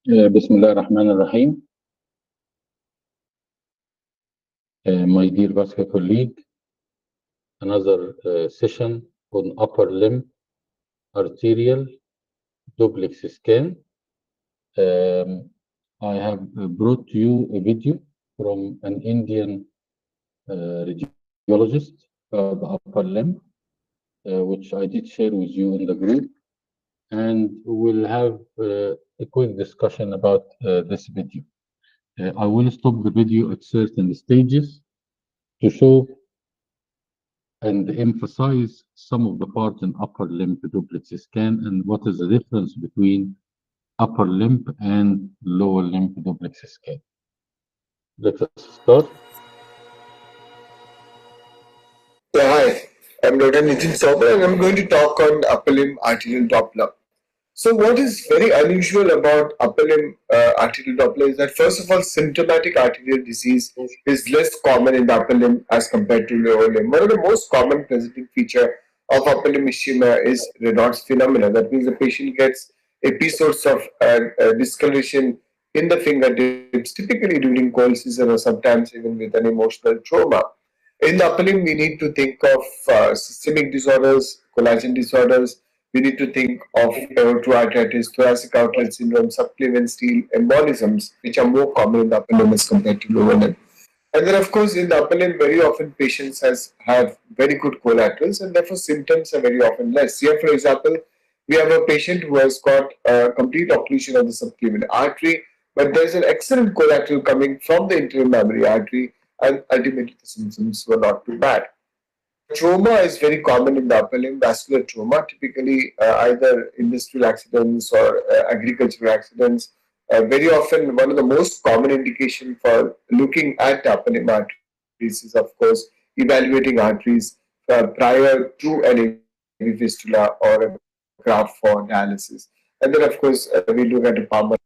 بسم الله الرحمن الرحيم. My dear vascular colleague, another session on upper limb arterial duplex scan. Um, I have brought you a video from an Indian radiologist about the upper limb, which I did share with you in the group, and we'll have a quick discussion about this video. I will stop the video at certain stages to show and emphasize some of the parts in upper limb duplex scan and what is the difference between upper limb and lower limb duplex scan. Let us start. Yeah, hi, I'm Dr. Nitin Soba and I'm going to talk on upper limb arterial Doppler. So, what is very unusual about upper limb arterial Doppler is that, first of all, symptomatic arterial disease is less common in the upper limb as compared to lower limb. One of the most common presenting feature of upper limb ischemia is Raynaud's phenomena. That means the patient gets episodes of discoloration in the fingertips, typically during cold season or sometimes even with an emotional trauma. In the upper limb, we need to think of systemic disorders, collagen disorders. We need to think of aortoarteritis, thoracic outlet syndrome, subclavian steel embolisms, which are more common in the upper limb as compared to lower limb. And then, of course, in the upper limb, very often patients have very good collaterals, and therefore symptoms are very often less. Here, for example, we have a patient who has got a complete occlusion of the subclavian artery, but there's an excellent collateral coming from the internal mammary artery, and ultimately the symptoms were not too bad. Trauma is very common in the upper limb, vascular trauma, typically either industrial accidents or agricultural accidents. Very often, one of the most common indication for looking at the upper limb arteries is, of course, evaluating arteries prior to an AV fistula or a graft for dialysis. And then, of course, we look at a Palmer.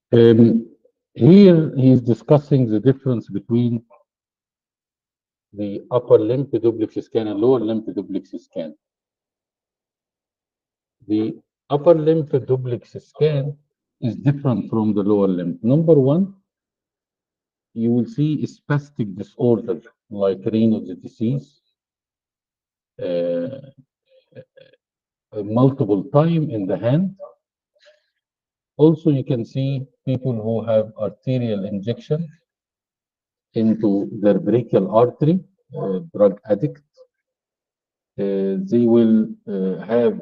Here he is discussing the difference between the upper limb duplex scan and lower limb duplex scan. The upper limb duplex scan is different from the lower limb. Number one, you will see spastic disorder like Raynaud's disease, uh, multiple time in the hand. Also, you can see people who have arterial injection into their brachial artery, drug addict. They will have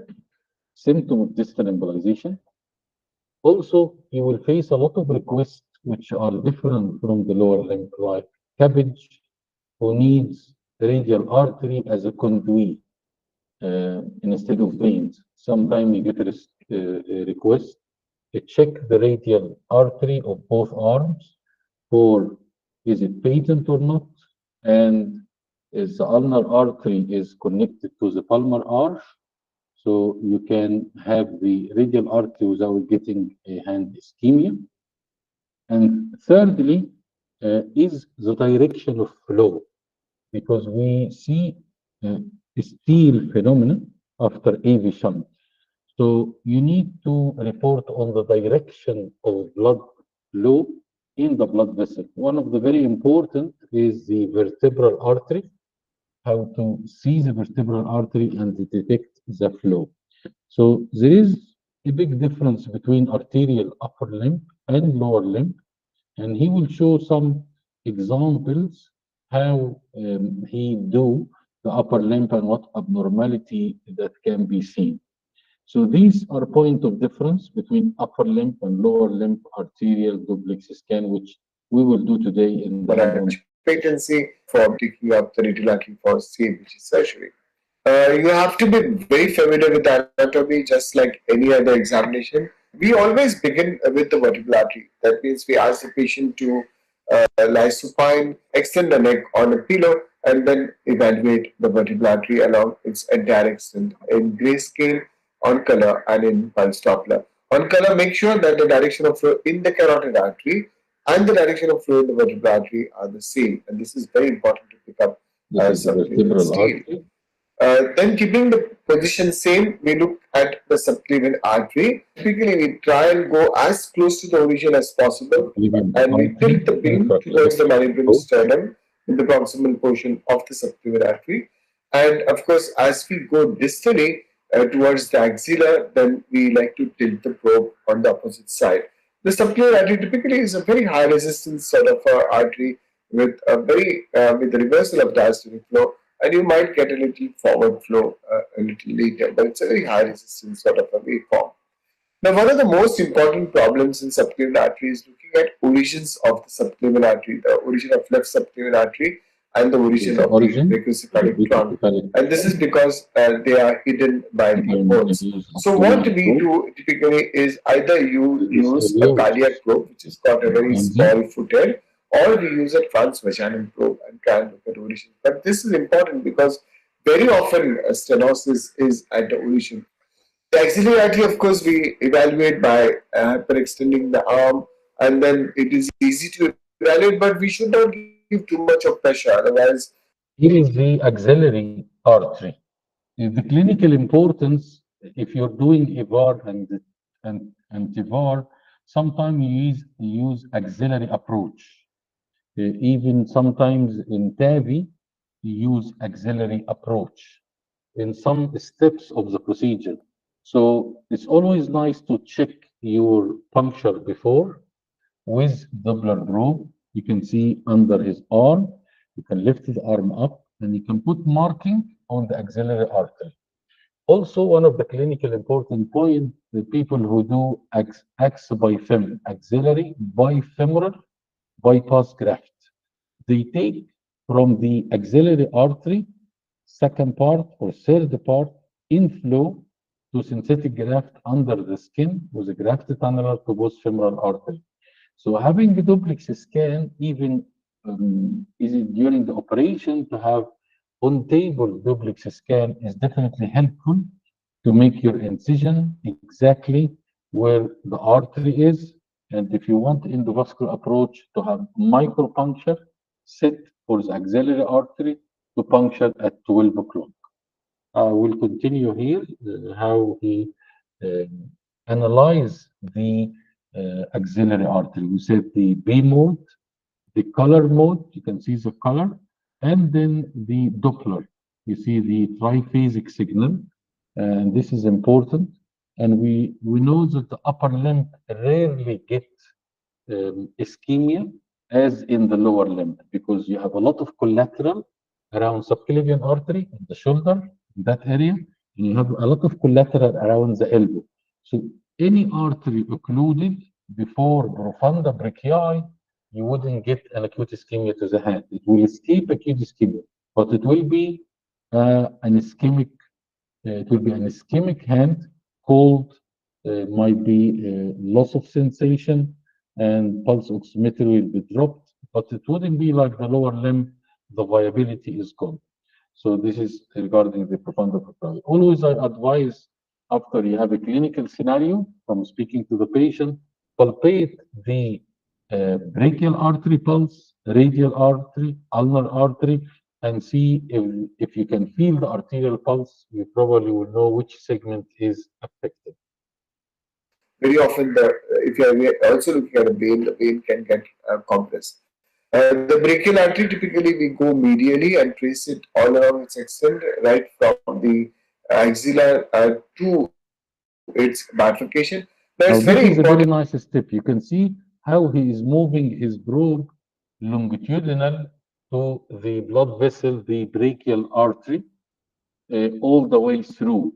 symptom of distal embolization. Also, you will face a lot of requests which are different from the lower limb, like cabbage who needs radial artery as a conduit instead of veins. Sometimes you get a request to check the radial artery of both arms for is it patent or not, and is the ulnar artery is connected to the palmar arch, so you can have the radial artery without getting a hand ischemia. And thirdly, is the direction of flow, because we see steel phenomenon after AV shunt. So you need to report on the direction of blood flow in the blood vessel. One of the very important is the vertebral artery, how to see the vertebral artery and detect the flow. So there is a big difference between arterial upper limb and lower limb, and he will show some examples how he do the upper limb and what abnormality that can be seen. So these are point of difference between upper limb and lower limb arterial duplex scan, which we will do today in the patency for taking up the radial artery for CABG surgery. You have to be very familiar with anatomy, just like any other examination. We always begin with the vertebral artery. That means we ask the patient to lie supine, extend the neck on a pillow, and then evaluate the vertebral artery along its entire extent in grayscale, on color, and in pulse Doppler. On color, make sure that the direction of flow in the carotid artery and the direction of flow in the vertebral artery are the same. And this is very important to pick up this is the vertebral artery. Then keeping the position same, we look at the subclavian artery. Typically, we try and go as close to the origin as possible, and we tilt the beam towards the manubrium sternum in the proximal portion of the subclavian artery. And of course, as we go distally towards the axilla, then we like to tilt the probe on the opposite side. The subclavian artery typically is a very high resistance sort of artery with a with the reversal of diastolic flow, and you might get a little forward flow a little later, but it's a very high resistance sort of a waveform. Now, one of the most important problems in subclavian artery is looking at origins of the subclavian artery, the origin of left subclavian artery and the origin of the brachiocephalic trunk. And this is because they are hidden by the bones. So what we do typically is either you use a cardiac probe, which has got a very small foothead, or we use a transvaginal probe and try and look at origin. But this is important because very often stenosis is at the origin. The axillary artery, of course, we evaluate by hyperextending the arm, and then it is easy to evaluate, but we should not give too much of pressure, otherwise. Here is the axillary artery. The clinical importance, if you're doing EVAR and TEVAR, sometimes you use axillary approach. Even sometimes in TAVI, you use axillary approach in some steps of the procedure. So it's always nice to check your puncture before with Doppler probe. You can see under his arm, you can lift his arm up, and you can put marking on the axillary artery. Also, one of the clinical important points, the people who do axillary bifemoral bypass graft, they take from the axillary artery, second part or third part, inflow to synthetic graft under the skin with a graft tunneler to both femoral artery. So having the duplex scan, even is it during the operation, to have on-table duplex scan is definitely helpful to make your incision exactly where the artery is. And if you want endovascular approach to have micropuncture, set for the axillary artery to puncture at 12 o'clock. I will continue here how he analyze the axillary artery. We said the B mode, the color mode, you can see the color, and then the Doppler. You see the triphasic signal, and this is important. And we know that the upper limb rarely get ischemia as in the lower limb, because you have a lot of collateral around subclavian artery in the shoulder, in that area, and you have a lot of collateral around the elbow. So any artery occluded before profunda brachii, you wouldn't get an acute ischemia to the hand. It will escape acute ischemia, but it will be an ischemic. It will be an ischemic hand, cold, might be loss of sensation, and pulse oximetry will be dropped, but it wouldn't be like the lower limb, the viability is gone. So this is regarding the profunda brachii. Always I advise, after you have a clinical scenario, from speaking to the patient, palpate the brachial artery pulse, radial artery, ulnar artery, and see if you can feel the arterial pulse, you probably will know which segment is affected. Very often, if you are also looking at the vein can get compressed. The brachial artery, typically we go medially and trace it all along its extent, right from the axilla to its bifurcation. Now, this is a very nice step. You can see how he is moving his probe longitudinal to the blood vessel, the brachial artery, all the way through.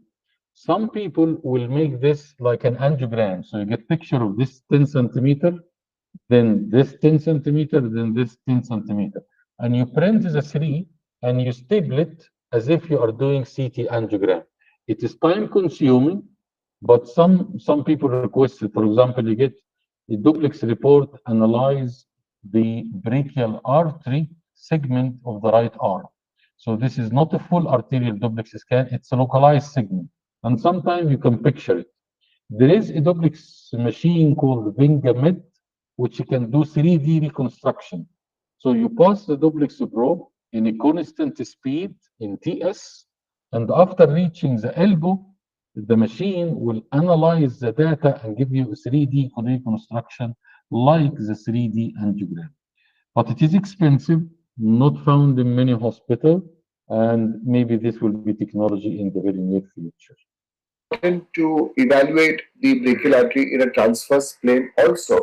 Some people will make this like an angiogram. So you get picture of this 10 centimeter, then this 10 centimeter, then this 10 centimeter. And you print the three and you staple it as if you are doing CT angiogram. It is time consuming, but some people request it. For example, you get a duplex report, analyze the brachial artery segment of the right arm. So this is not a full arterial duplex scan, it's a localized segment. And sometimes you can picture it. There is a duplex machine called Vengamed, which you can do 3D reconstruction. So you pass the duplex probe in a constant speed in TS, And after reaching the elbow, the machine will analyze the data and give you a 3D reconstruction like the 3D angiogram. But it is expensive, not found in many hospitals, and maybe this will be technology in the very near future. Important to evaluate the brachial artery in a transverse plane also.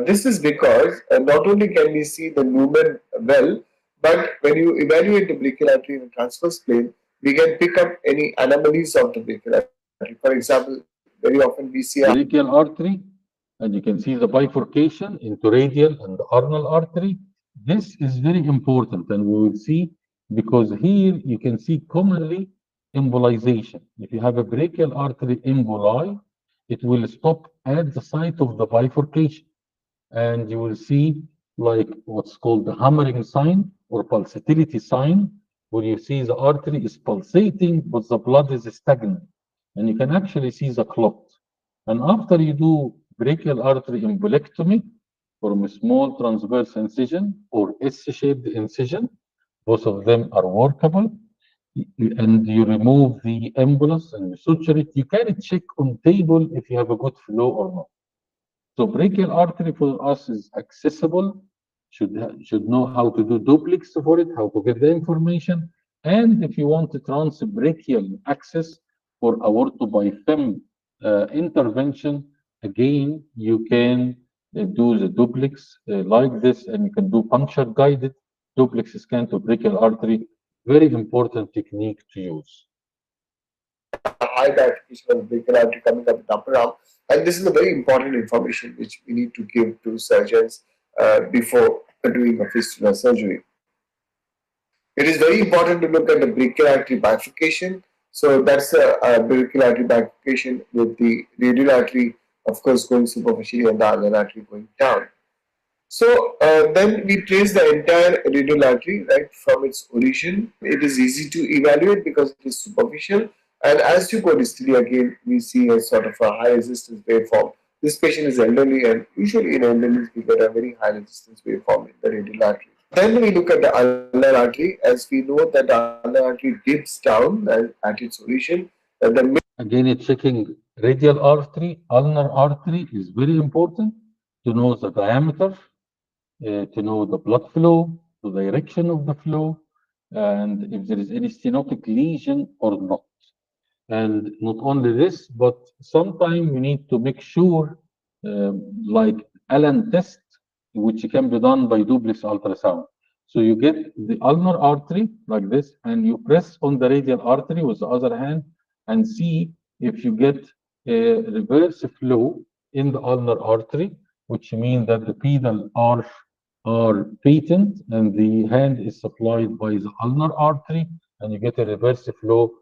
This is because not only can we see the lumen well, but when you evaluate the brachial artery in a transverse plane, we can pick up any anomalies of the brachial artery. For example, very often we see a Brachial artery, and you can see the bifurcation into radial and ulnar artery. This is very important, and we will see because here you can see commonly embolization. If you have a brachial artery emboli, it will stop at the site of the bifurcation, and you will see like what's called the hammering sign or pulsatility sign, where you see the artery is pulsating, but the blood is stagnant, and you can actually see the clot. And after you do brachial artery embolectomy from a small transverse incision or S-shaped incision, both of them are workable, and you remove the embolus and you suture it, you can check on table if you have a good flow or not. So brachial artery for us is accessible, should know how to do duplex for it, how to get the information. And if you want to transbrachial access for aorto by FEM intervention, again, you can do the duplex like this, and you can do puncture guided duplex scan to brachial artery. Very important technique to use. high bifurcation of brachial artery coming up in the upper arm. And this is a very important information which we need to give to surgeons before doing a fistula surgery. It is very important to look at the brachial artery bifurcation. So that's a brachial artery bifurcation with the radial artery, of course, going superficially and the ulnar artery going down. So then we trace the entire radial artery right from its origin. It is easy to evaluate because it is superficial. And as you go distally again, we see a sort of a high resistance waveform. This patient is elderly, and usually in elderly we get a very high resistance waveform in the radial artery. Then we look at the ulnar artery, as we know that the ulnar artery dips down at its origin. Again, it's checking radial artery, ulnar artery is very important to know the diameter, to know the blood flow, the direction of the flow, and if there is any stenotic lesion or not. And not only this, but sometimes you need to make sure, like Allen test, which can be done by duplex ultrasound. So you get the ulnar artery like this, and you press on the radial artery with the other hand and see if you get a reverse flow in the ulnar artery, which means that the pedal arch are patent and the hand is supplied by the ulnar artery, and you get a reverse flow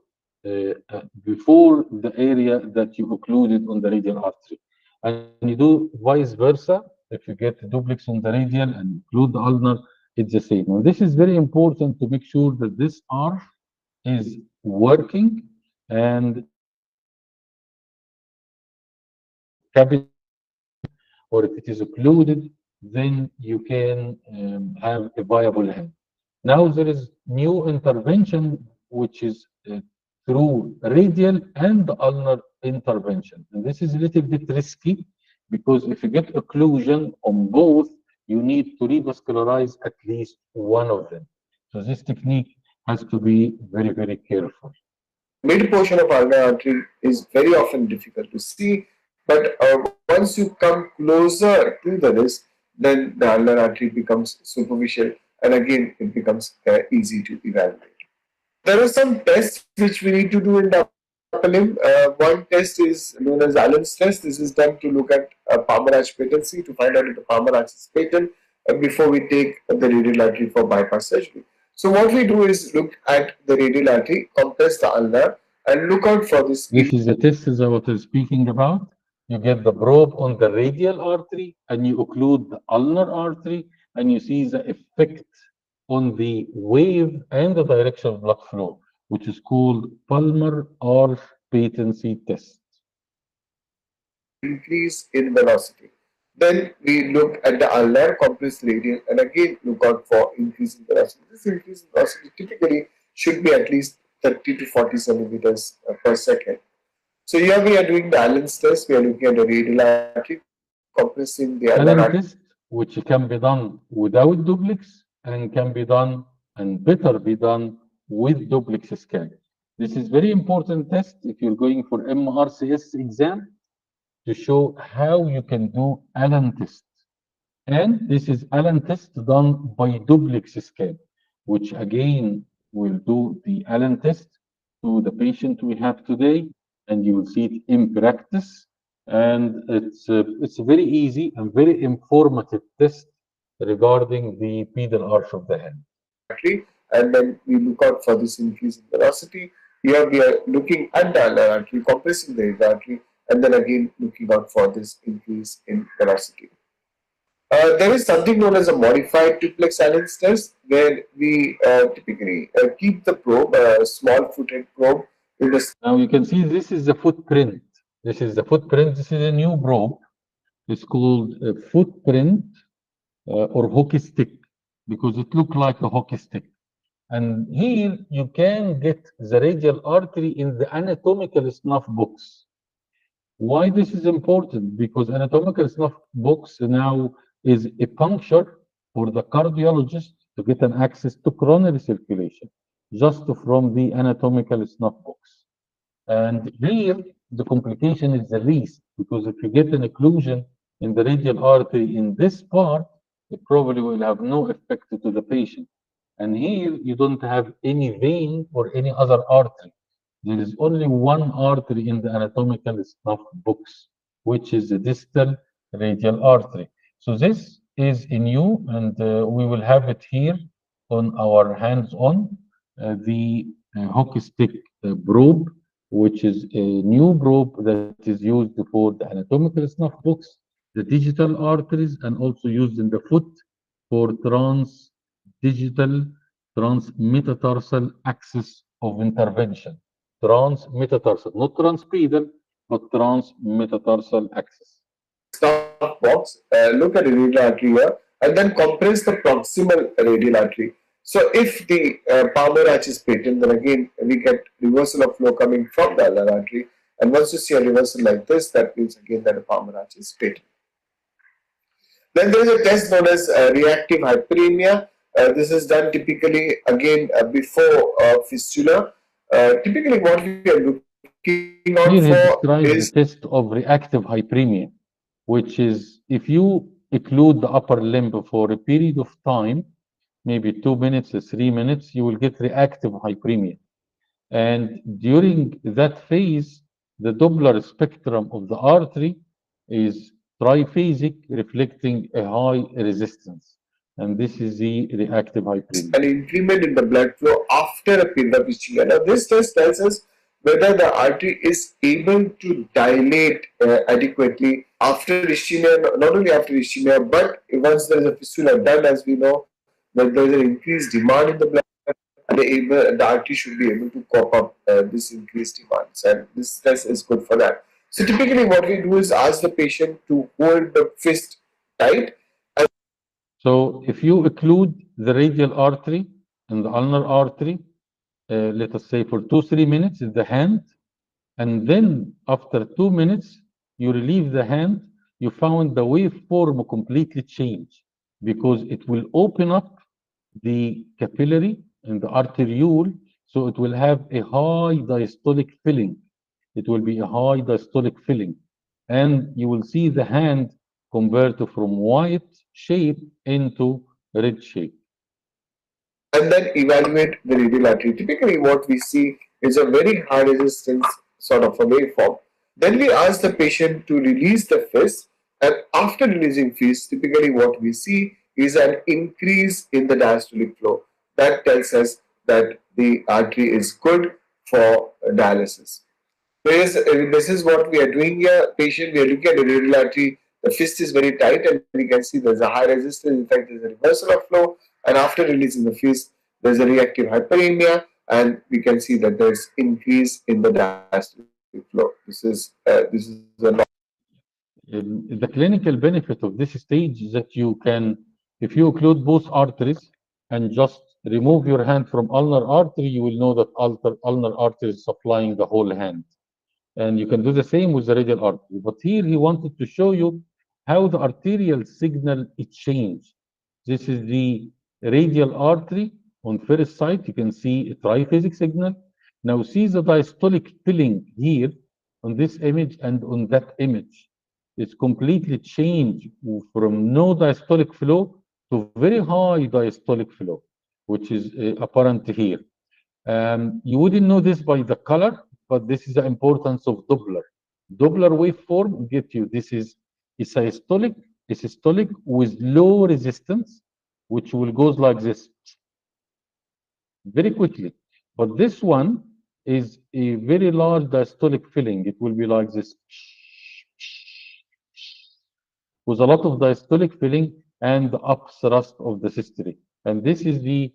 before the area that you occluded on the radial artery. And you do vice versa. If you get a duplex on the radial and include the ulnar, it's the same. And this is very important to make sure that this arch is working, and cavity, or if it is occluded, then you can have a viable hand. Now there is new intervention which is through radial and ulnar intervention. And this is a little bit risky because if you get occlusion on both, you need to revascularize at least one of them. So this technique has to be very, very careful. Mid portion of ulnar artery is very often difficult to see, but once you come closer to the wrist, then the ulnar artery becomes superficial, and again it becomes easy to evaluate. There are some tests which we need to do in the upper limb. One test is known as Allen's test. This is done to look at palmar arch patency, to find out if the palmar arch is patent before we take the radial artery for bypass surgery. So what we do is look at the radial artery, compress the ulnar, and look out for this. This is the test is what I'm speaking about. You get the probe on the radial artery and you occlude the ulnar artery, and you see the effect on the wave and the direction of blood flow, which is called palmar arch patency test. Increase in velocity. Then we look at the ulnar, compress radial, and again look out for increase in velocity. This increase in velocity typically should be at least 30 to 40 centimeters per second. So here we are doing the Allen's test. We are looking at the radial artery, compressing the ulnar artery. Allen test, which can be done without duplex and can be done and better be done with duplex scan. This is very important test if you're going for MRCS exam to show how you can do Allen test. And this is Allen test done by duplex scan, which again will do the Allen test to the patient we have today, and you will see it in practice. And it's a very easy and very informative test regarding the pedal arch of the hand. Artery, and then we look out for this increase in velocity. Here we are looking at the ulnar artery, compressing the radial artery, and then again looking out for this increase in velocity. There is something known as a modified duplex Allen's test, where we typically keep the probe, a small footed probe, in the Now you can see this is the footprint. This is the footprint. This is a new probe. It's called a footprint or hockey stick because it looks like a hockey stick. And here you can get the radial artery in the anatomical snuff box. Why this is important? Because anatomical snuff box now is a puncture for the cardiologist to get an access to coronary circulation just from the anatomical snuff box. And here the complication is the least because if you get an occlusion in the radial artery in this part, it probably will have no effect to the patient. And here you don't have any vein or any other artery. There is only one artery in the anatomical snuff box, which is the distal radial artery. So this is a new, and we will have it here on our hands-on, the hockey stick probe, which is a new probe that is used for the anatomical snuff box, the digital arteries, and also used in the foot for digital transmetatarsal axis of intervention. Transmetatarsal, not transpedal, but transmetatarsal axis. snuff box, look at the radial artery here, and then compress the proximal radial artery. So if the palmar arch is patent, then again we get reversal of flow coming from the ulnar artery. And once you see a reversal like this, that means again that the palmar arch is patent. Then there is a test known as reactive hyperemia. This is done typically again before fistula. Typically, what we are looking out Here he for describes is the test of reactive hyperemia, which is if you occlude the upper limb for a period of time, maybe 2 minutes or 3 minutes, you will get reactive hyperemia. And during that phase, the Doppler spectrum of the artery is triphasic, reflecting a high resistance. And this is the reactive hyperemia. an increment in the blood flow after a period of ischemia. Now, this test tells us whether the artery is able to dilate adequately after ischemia, not only after ischemia, but once there is a fistula done, as we know, that there is an increased demand in the blood, and the artery should be able to cope up this increased demands, and this test is good for that. So typically what we do is ask the patient to hold the fist tight. So if you occlude the radial artery and the ulnar artery, let us say for 2-3 minutes in the hand, and then after 2 minutes you relieve the hand, you found the waveform completely change because it will open up the capillary and the arteriole, so it will have a high diastolic filling. It will be a high diastolic filling, and you will see the hand convert from white shape into red shape. And then evaluate the radial artery. Typically what we see is a very high resistance sort of a waveform. Then we ask the patient to release the fist, and after releasing fist, typically what we see is an increase in the diastolic flow. That tells us that the artery is good for dialysis. This is what we are doing here. Patient, we are looking at the radial artery. The fist is very tight, and we can see there's a high resistance. In fact, there's a reversal of flow. And after releasing the fist, there's a reactive hyperemia, and we can see that there's increase in the diastolic flow. This is a The clinical benefit of this stage is that you can, if you occlude both arteries and just remove your hand from ulnar artery, you will know that ulnar artery is supplying the whole hand. And you can do the same with the radial artery. But here he wanted to show you how the arterial signal it changed. This is the radial artery on first sight. You can see a triphasic signal. Now see the diastolic filling here on this image and on that image. It's completely changed from no diastolic flow to very high diastolic flow, which is apparent here. You wouldn't know this by the color, but this is the importance of Doppler. Doppler waveform get you this is a systolic with low resistance, which will goes like this very quickly. But this one is a very large diastolic filling. It will be like this with a lot of diastolic filling and the upthrust of the systole. And this is the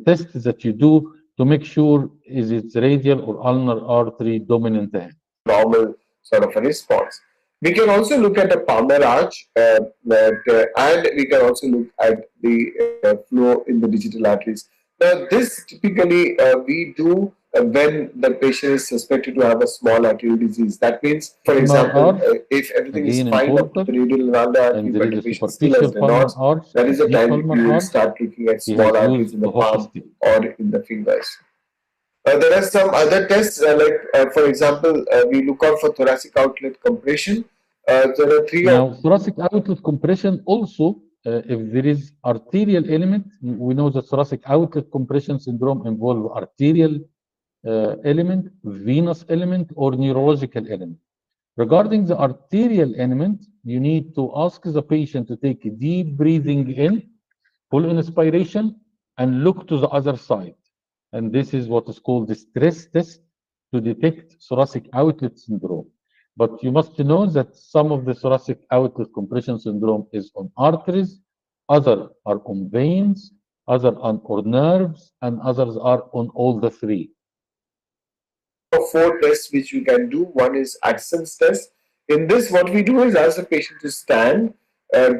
test that you do to make sure is it radial or ulnar artery dominant hand. Normal sort of a response. We can also look at a palmar arch, and we can also look at the flow in the digital arteries. Now, this typically we do when the patient is suspected to have a small arterial disease. That means, for example, if everything is fine up to the radial and ulnar artery, but the patient still has Raynaud's, that is the time we will start looking at small arteries in the palm or in the fingers. There are some other tests, for example, we look out for thoracic outlet compression. There are three. Now, thoracic outlet compression also, if there is arterial element, we know the thoracic outlet compression syndrome involve arterial element, venous element, or neurological element. Regarding the arterial element, you need to ask the patient to take a deep breathing in, full inspiration, and look to the other side. And this is what is called the stress test to detect thoracic outlet syndrome. But you must know that some of the thoracic outlet compression syndrome is on arteries, other are on veins, other are on nerves, and others are on all the three. 4 tests which you can do. One is Addison's test. In this, what we do is ask the patient to stand,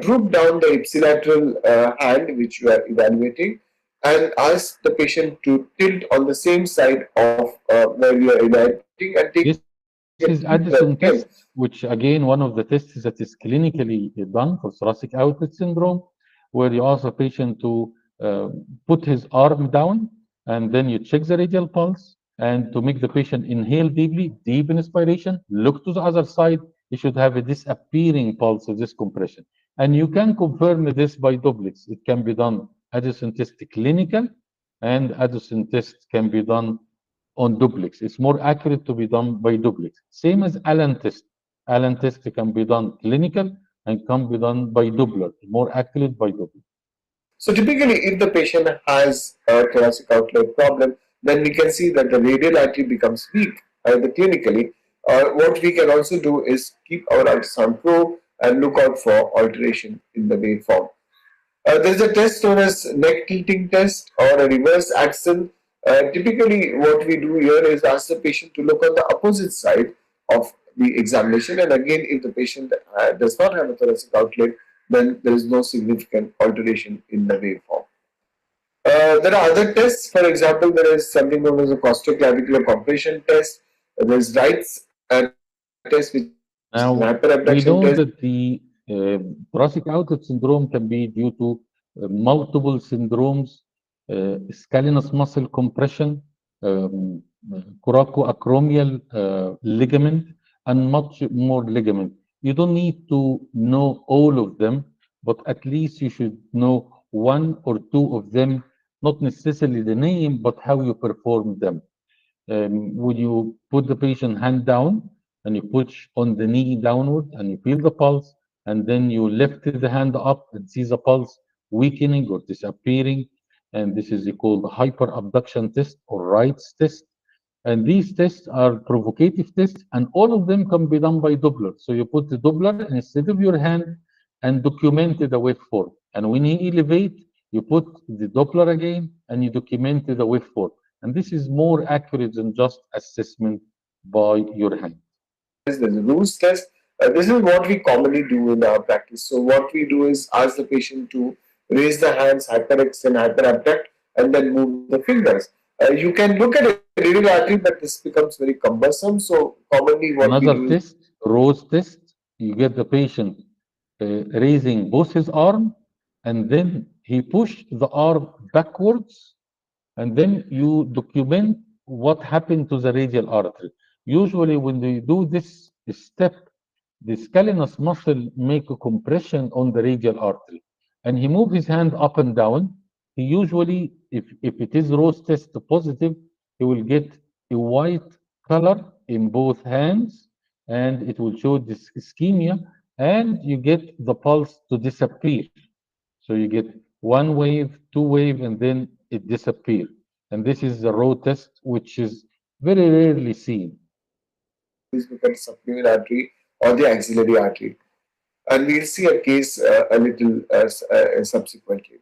droop down the ipsilateral hand which you are evaluating, and ask the patient to tilt on the same side of where you are evaluating and take. This is Addison test, which again one of the tests that is clinically done for thoracic outlet syndrome, where you ask a patient to put his arm down, and then you check the radial pulse, and to make the patient inhale deeply, deep inspiration, look to the other side, you should have a disappearing pulse of this compression. And you can confirm this by Doppler. It can be done Addison test clinical, and Addison test can be done on Doppler. It's more accurate to be done by Doppler. Same as Allen test. Allen test can be done clinical and can be done by Doppler. More accurate by Doppler. So typically, if the patient has a thoracic outlet problem, then we can see that the radial artery becomes weak either clinically. What we can also do is keep our ultrasound probe and look out for alteration in the waveform. There's a test known as neck tilting test or a reverse axle. Typically, what we do here is ask the patient to look on the opposite side of the examination, and again, if the patient does not have a thoracic outlet, then there is no significant alteration in the waveform. There are other tests. For example, there is something known as a costoclavicular compression test. There is Wright's test, which now, is an hyperabduction we know test. that the thoracic outlet syndrome can be due to multiple syndromes, scalenus muscle compression, coracoacromial ligament, and much more ligament. You don't need to know all of them, but at least you should know one or two of them, not necessarily the name, but how you perform them. When you put the patient hand down and you push on the knee downward and you feel the pulse, and then you lift the hand up and see the pulse weakening or disappearing, and this is called the hyperabduction test or Wright's test. And these tests are provocative tests, and all of them can be done by Doppler. So you put the Doppler instead of your hand and document the waveform. And when you elevate, you put the Doppler again and you document the waveform. And this is more accurate than just assessment by your hand. There's a Roos test. This is what we commonly do in our practice. So what we do is ask the patient to raise the hands, hyperextend, hyperabduct, and then move the fingers. You can look at a radial artery, but this becomes very cumbersome. So commonly what we Another do is test, Rose test, you get the patient raising both his arm, and then he pushed the arm backwards, and then you document what happened to the radial artery. Usually when they do this step, the scalenus muscle make a compression on the radial artery, and he move his hand up and down. He usually, if it is Rose test positive, he will get a white color in both hands, and it will show this ischemia, and you get the pulse to disappear. So you get one wave, two wave, and then it disappears. And this is the raw test, which is very rarely seen. look at subclavian artery or the axillary artery, and we'll see a case a little subsequently.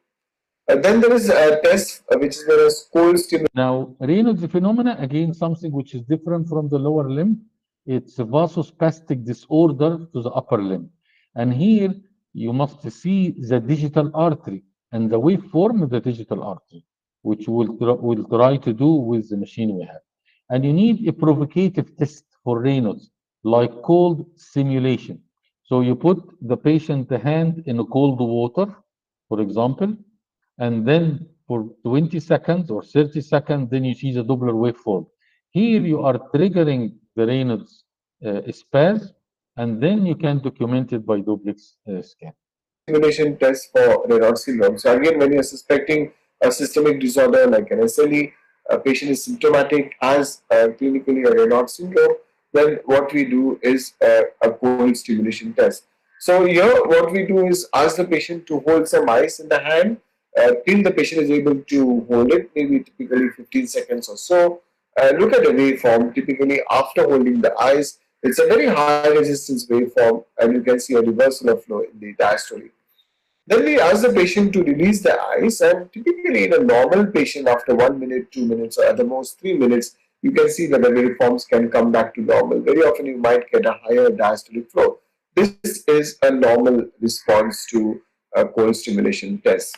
Then there is a test which is known as cold stimulation. Now, Raynaud's phenomena, again, something which is different from the lower limb. It's a vasospastic disorder to the upper limb. And here you must see the digital artery and the waveform of the digital artery, which we'll try to do with the machine we have. And you need a provocative test for Raynaud's, like cold stimulation. So you put the patient hand in a cold water, for example, and then for 20 seconds or 30 seconds, then you see the Doppler waveform. Here you are triggering the Raynaud's spasm, and then you can document it by duplex scan. Stimulation test for Raynaud's syndrome. So again, when you're suspecting a systemic disorder like an SLE, a patient is symptomatic as clinically a Raynaud's syndrome, then what we do is a cold stimulation test. So here what we do is ask the patient to hold some ice in the hand till the patient is able to hold it, maybe typically 15 seconds or so. Look at the waveform. Typically after holding the ice, it's a very high resistance waveform, and you can see a reversal of flow in the diastole. Then we ask the patient to release the ice, and typically in a normal patient, after 1 minute, 2 minutes, or at the most 3 minutes, you can see that the waveforms can come back to normal. Very often you might get a higher diastolic flow. This is a normal response to a cold stimulation test.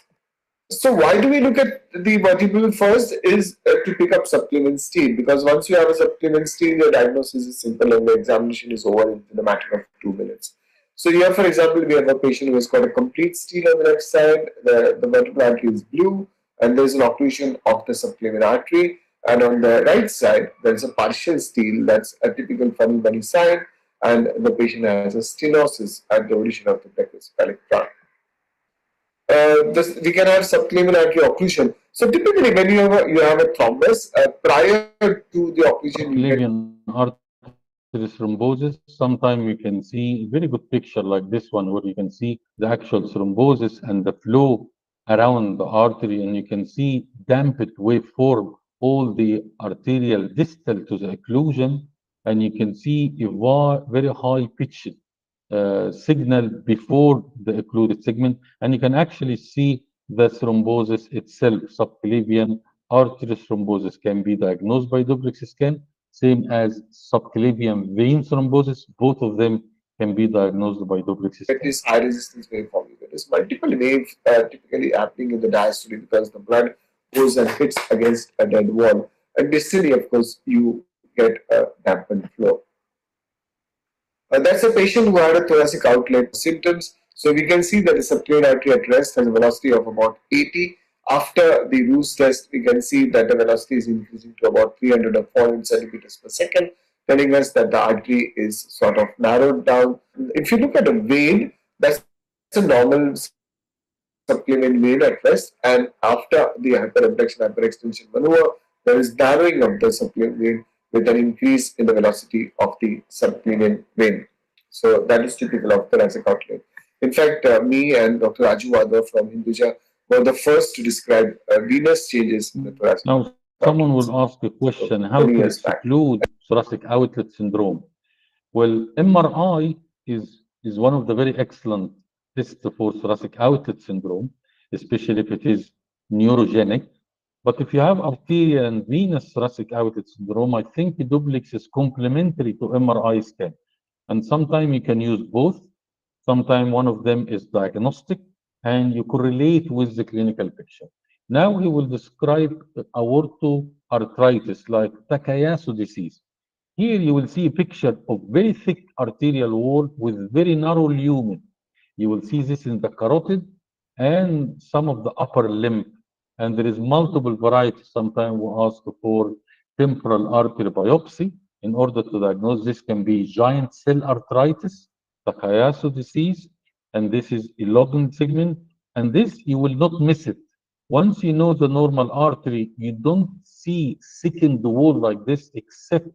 So why do we look at the vertebral first is to pick up subclavian steel, because once you have a subclavian steel, your diagnosis is simple and the examination is over in the matter of 2 minutes. So here, for example, we have a patient who has got a complete steel on the left side, the vertebral artery is blue, and there is an occlusion of the subclavian artery, and on the right side, there is a partial steel, that's a typical funny bunny sign, and the patient has a stenosis at the origin of the brachiocephalic trunk. We can have subclavian artery occlusion. So typically, when you have a thrombus prior to the occlusion, Subclavian artery thrombosis. Sometimes you can see a very good picture like this one, where you can see the actual thrombosis and the flow around the artery, and you can see damped waveform, all the arterial distal to the occlusion, and you can see a very high pitched signal before the occluded segment, and you can actually see the thrombosis itself. Subclavian artery thrombosis can be diagnosed by duplex scan, same as subclavian vein thrombosis. Both of them can be diagnosed by duplex scan. It is high resistance waveform. There is multiple waves typically happening in the diastole because the blood goes and hits against a dead wall, and distally, of course, you get a dampened flow. That's a patient who had a thoracic outlet symptoms. So we can see that the subclavian artery at rest has a velocity of about 80. After the Roos test, we can see that the velocity is increasing to about 300 or 400 centimeters per second, telling us that the artery is sort of narrowed down. If you look at a vein, that's a normal subclavian vein at rest, and after the hyperabduction, hyperextension maneuver, there is narrowing of the subclavian vein with an increase in the velocity of the subclavian vein. So that is typical of thoracic outlet. In fact, me and Dr. Raju Wadhwa from Hinduja were the first to describe venous changes in the thoracic. Now, someone will ask a question, how to exclude thoracic outlet syndrome? Well, MRI is one of the very excellent tests for thoracic outlet syndrome, especially if it is neurogenic. But if you have arterial and venous thoracic outlet syndrome, I think the duplex is complementary to MRI scan. And sometimes you can use both. Sometimes one of them is diagnostic and you correlate with the clinical picture. Now he will describe aortoarthritis like Takayasu disease. Here you will see a picture of very thick arterial wall with very narrow lumen. You will see this in the carotid and some of the upper limb. And there is multiple varieties. Sometimes we ask for temporal artery biopsy in order to diagnose. This can be giant cell arthritis, Takayasu disease, and this is Elogen segment. And this, you will not miss it. Once you know the normal artery, you don't see thickened wall like this except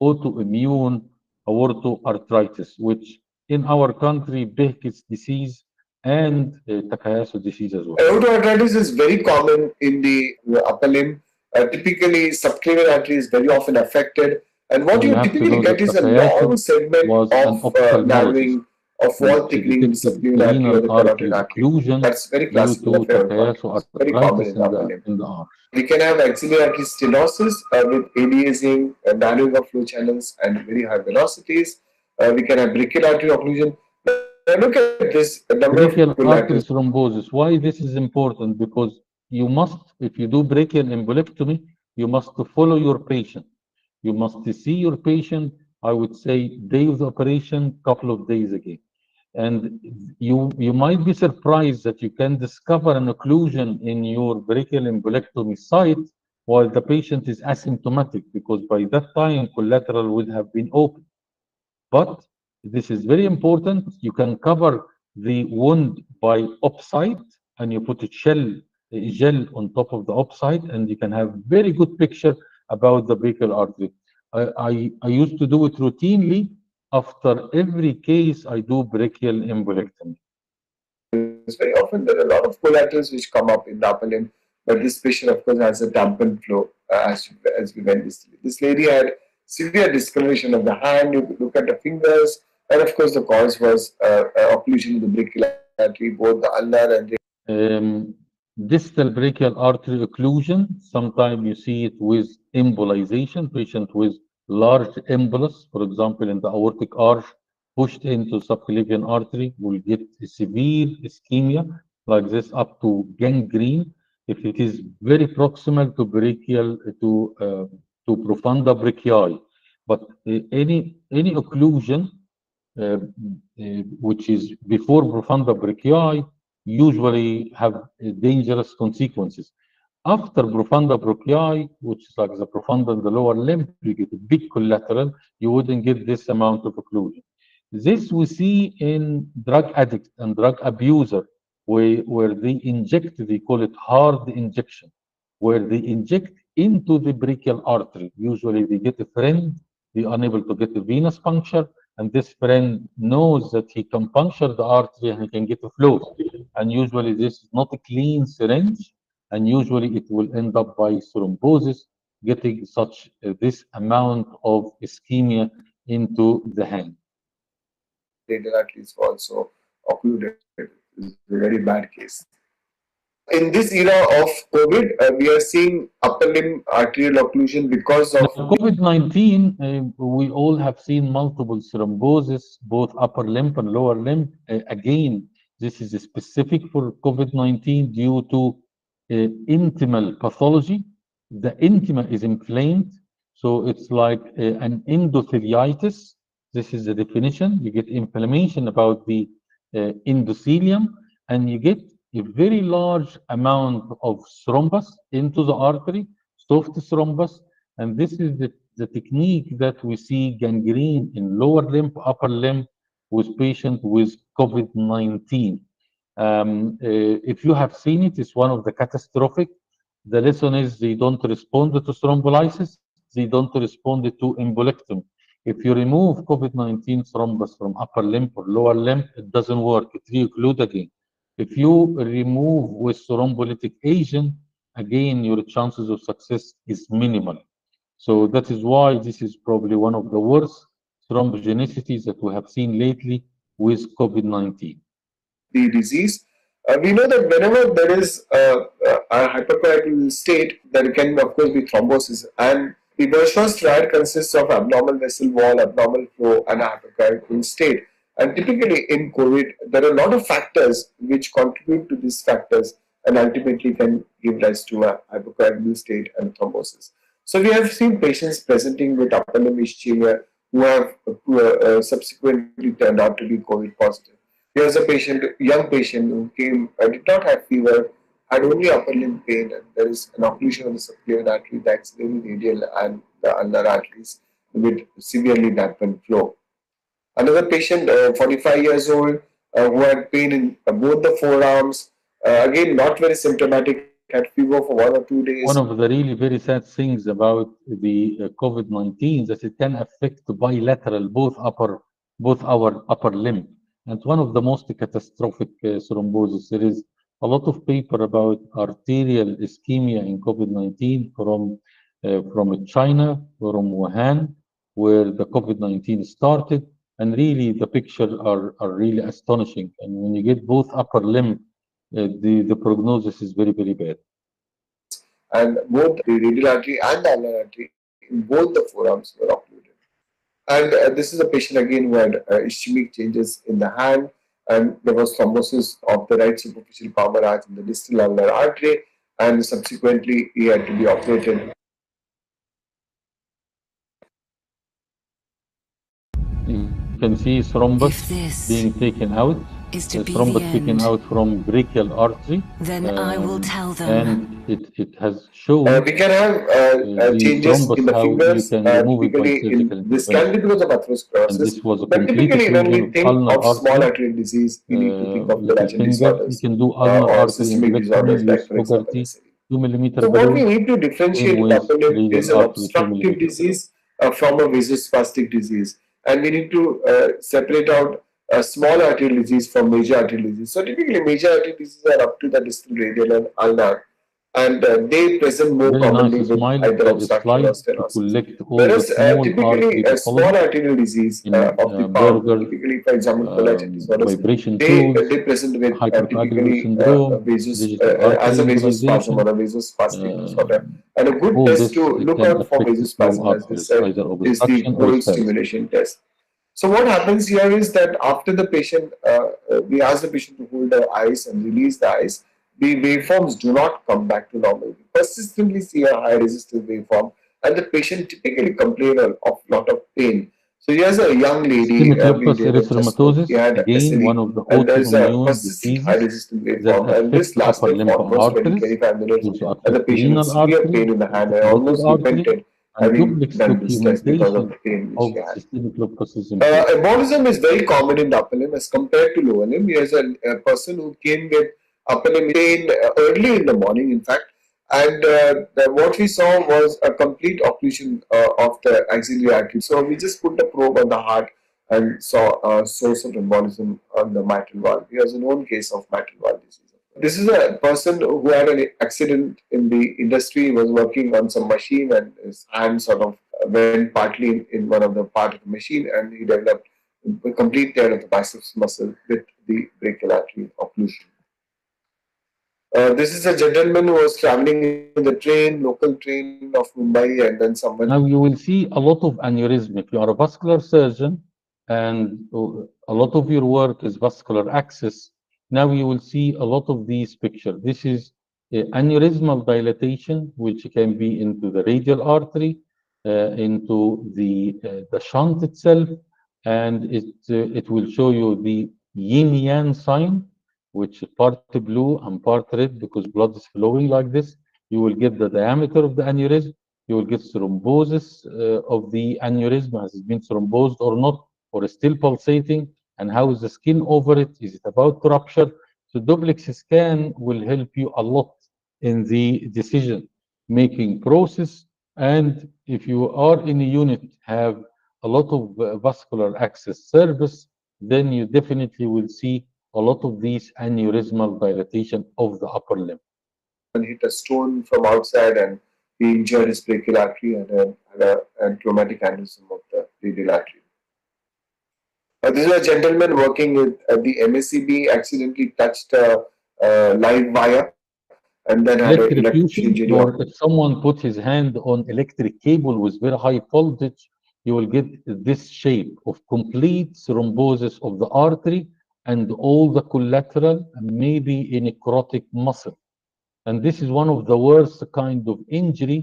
autoimmune aortoarthritis, which in our country, Behçet's disease and Takayasu disease as well. Aortoarthritis is very common in the upper limb. Typically, subclavian artery is very often affected. And what And you you have to typically know get that is a Takayasu long segment was an of ophthalmologist narrowing of wall which thickening in the detected subclavian artery or renal the carotid artery artery. occlusion That's very due classical to of Takayasu aortoarthritis. Very common arthritis in the upper limb. in the arch. We can have axillary artery stenosis with aliasing, narrowing of flow channels, and very high velocities. We can have brachial artery occlusion. Now look at this number of Brachial artery collaterals. thrombosis. Why this is important? Because you must, if you do brachial embolectomy, you must follow your patient. You must see your patient, I would say, day of the operation, couple of days again. And you might be surprised that you can discover an occlusion in your brachial embolectomy site while the patient is asymptomatic, because by that time collateral would have been open. But this is very important. You can cover the wound by opsite and you put a gel on top of the opsite, and you can have very good picture about the brachial artery. I used to do it routinely. After every case, I do brachial embolectomy. Very often there are a lot of collaterals which come up in the upper limb, but this patient, of course, has a dampened flow as we went this lady had severe discoloration of the hand. You could look at the fingers, and of course, the cause was occlusion of the brachial artery, both the ulnar and Distal brachial artery occlusion. Sometimes you see it with embolization, patient with large embolus, for example, in the aortic arch, pushed into subclavian artery, will get severe ischemia like this up to gangrene. If it is very proximal to brachial, to profunda brachii. But any occlusion which is before profunda brachii usually have dangerous consequences. After profunda brachii, which is like the profunda in the lower limb, you get a big collateral, you wouldn't get this amount of occlusion. This we see in drug addicts and drug abuser, where they inject, they call it hard injection, where they inject into the brachial artery. Usually they get a friend, they're unable to get a venous puncture, and this friend knows that he can puncture the artery and he can get a flow. And usually this is not a clean syringe, and usually it will end up by thrombosis, getting such this amount of ischemia into the hand. brachial artery is also occluded. It's a very bad case. In this era of COVID, we are seeing upper limb arterial occlusion because of COVID-19, we all have seen multiple thrombosis, both upper limb and lower limb. Again, this is specific for COVID-19 due to intimal pathology. The intima is inflamed, so it's like an endotheliitis. This is the definition. You get inflammation about the endothelium, and you get a very large amount of thrombus into the artery, soft thrombus, and this is the technique that we see gangrene in lower limb, upper limb with patients with COVID-19. If you have seen it, it's one of the catastrophic. The lesson is they don't respond to thrombolysis, they don't respond to embolectomy. If you remove COVID-19 thrombus from upper limb or lower limb, it doesn't work. It re-occlude again. If you remove with thrombolytic agent, again, your chances of success is minimal. So that is why this is probably one of the worst thrombogenicities that we have seen lately with COVID-19. the disease. We know that whenever there is a hypercoagulable state, there can of course be thrombosis, and the Wershaw triad consists of abnormal vessel wall, abnormal flow, and a hypercoagulable state. And typically in COVID, there are a lot of factors which contribute to these factors and ultimately can give rise to a hypocoagulable state and thrombosis. So we have seen patients presenting with upper limb ischemia who have subsequently turned out to be COVID positive. Here's a patient, young patient who came, did not have fever, had only upper limb pain, and there is an occlusion of the subclavian artery, the axillary radial, and the ulnar arteries with severely dampened flow. Another patient, 45 years old, who had pain in both the forearms, again not very symptomatic, had fever for 1 or 2 days. One of the really very sad things about the COVID-19 is that it can affect bilateral, both our upper limb. And one of the most catastrophic thrombosis. There is a lot of paper about arterial ischemia in COVID-19 from China, from Wuhan, where the COVID-19 started. And really, the pictures are really astonishing. And when you get both upper limb, the prognosis is very, very bad. And both the radial artery and the ulnar artery in both the forearms were occluded. And this is a patient again who had ischemic changes in the hand, and there was thrombosis of the right superficial palmar arch in the distal ulnar artery, and subsequently he had to be operated. You can see thrombus being taken out. The thrombus taken out from brachial artery. Then I will tell them. And it has shown we can have the changes thrombus, in the how fingers, you can remove it by typically surgical this can be because of And atherosclerosis. this was a But complete typically when we occlusion of think ulnar of small artery. arterial disease, we need to think of the Little Latin finger. You disorders can do ulnar or artery systemic embolectomy, disorders like, use for example, Fogarty, SLE. 2 mm So what we balloon. need to Same differentiate with upper limb radial is an artery, 2 obstructive mm balloon. disease from a vasospastic disease, and we need to separate out a small arterial disease from major arterial disease. So typically major arterial diseases are up to the distal radial and ulnar, and they present more Very commonly nice with smile either obstruction or slide to stenosis. collect all Whereas the small typically artery a small pathology arterial disease in of the palm, Berger, typically for example collagen disorders, vibration they tools, present with hypercoagulable typically syndrome, digital as artery a vasospasm embolization. or a vasospastic disorder. Um, And a good all test this to it look can out for affect the small vasospasm, as we arteries, said, either is the obstruction or Gold spasm. stimulation test. So what happens here is that after the patient, we ask the patient to hold the eyes and release the eyes. The waveforms do not come back to normal. We persistently see a high resistance waveform, and the patient typically complain of lot of pain. So here's a young lady Systemic we lupus did just spoke. She erythematosus, had again, one SLE, of the and there's a autoimmune persistent high diseases resistance that waveform, and affect this the upper lasted limb for almost arteries. 20-25 minutes, Also and the affect patient with renal severe artery, pain in the hand. I carotid almost artery, repented and having duplex done this test because of documentation the pain which of she had. systemic lupus is important. Embolism is very common in the upper limb as compared to lower limb. Here's a person who came with upper limb pain early in the morning, in fact, and what we saw was a complete occlusion of the axillary artery. So we just put the probe on the heart and saw a source of embolism on the mitral valve. Here's a known case of mitral valve disease. This is a person who had an accident in the industry. He was working on some machine and his hand sort of went partly in one of the part of the machine, and he developed a complete tear of the biceps muscle with the brachial artery occlusion. This is a gentleman who was traveling in the train, local train of Mumbai, and then someone. Now you will see a lot of aneurysm. If you are a vascular surgeon and a lot of your work is vascular access, now you will see a lot of these pictures. This is aneurysmal dilatation, which can be into the radial artery, into the shunt itself, and it will show you the yin-yang sign, which is part blue and part red because blood is flowing like this. You will get the diameter of the aneurysm. You will get thrombosis of the aneurysm. Has it been thrombosed or not, or is still pulsating? And how is the skin over it? Is it about to rupture? So duplex scan will help you a lot in the decision making process. And if you are in a unit have a lot of vascular access service, then you definitely will see a lot of these aneurysmal dilatation of the upper limb. And hit a stone from outside, and he injured his brachial artery and had a traumatic aneurysm of the radial artery. This is a gentleman working with the MSCB, accidentally touched a live wire and then had an electrical Electrocution, injury. or if someone put his hand on electric cable with very high voltage, you will get this shape of complete thrombosis of the artery and all the collateral and maybe a necrotic muscle. And this is one of the worst kind of injury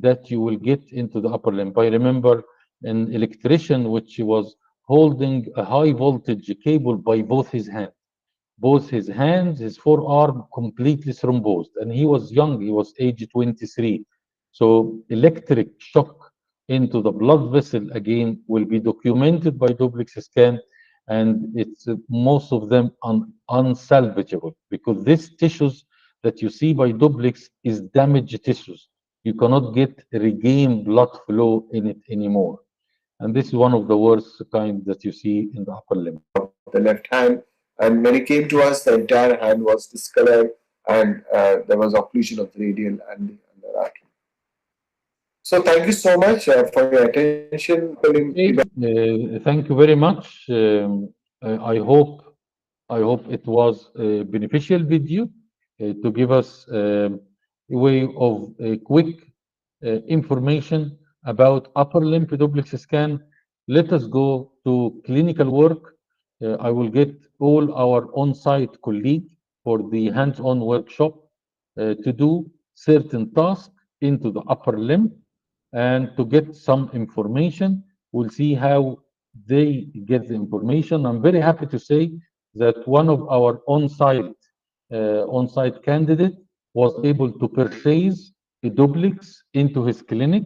that you will get into the upper limb. I remember an electrician which was holding a high voltage cable by both his hands, his forearm completely thrombosed. And he was young, he was age 23. So electric shock into the blood vessel again will be documented by duplex scan, and it's most of them unsalvageable because these tissues that you see by duplex is damaged tissues. You cannot get regain blood flow in it anymore. And this is one of the worst kind that you see in the upper limb. The left hand, and when it came to us, the entire hand was discolored, and there was occlusion of the radial and the under artery. So thank you so much for your attention. Okay, thank you very much. I hope it was a beneficial video to give us a way of quick information about upper limb duplex scan. Let us go to clinical work. I will get all our on-site colleague for the hands-on workshop to do certain tasks into the upper limb and to get some information. We'll see how they get the information. I'm very happy to say that one of our on-site candidate was able to purchase a duplex into his clinic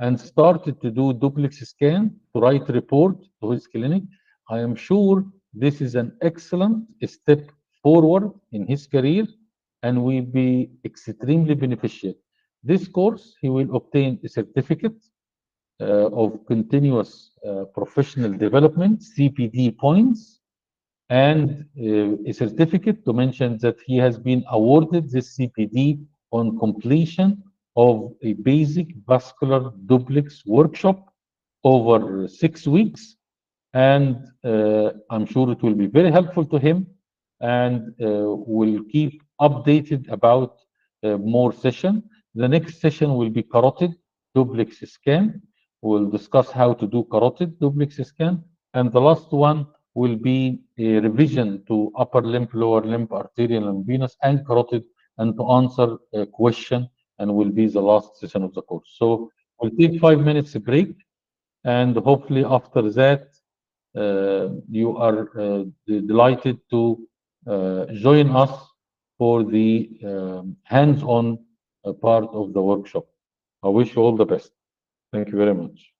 and started to do duplex scan to write report to his clinic. I am sure this is an excellent step forward in his career and will be extremely beneficial. This course, he will obtain a certificate of continuous professional development, CPD points, and a certificate to mention that he has been awarded this CPD on completion of a basic vascular duplex workshop over 6 weeks. And I'm sure it will be very helpful to him, and we'll keep updated about more session. The next session will be carotid duplex scan. We'll discuss how to do carotid duplex scan. And the last one will be a revision to upper limb, lower limb, arterial and venous, and carotid, and to answer a question, and will be the last session of the course. So we'll take 5 minutes break, and hopefully after that, you are delighted to join us for the hands-on part of the workshop. I wish you all the best. Thank you very much.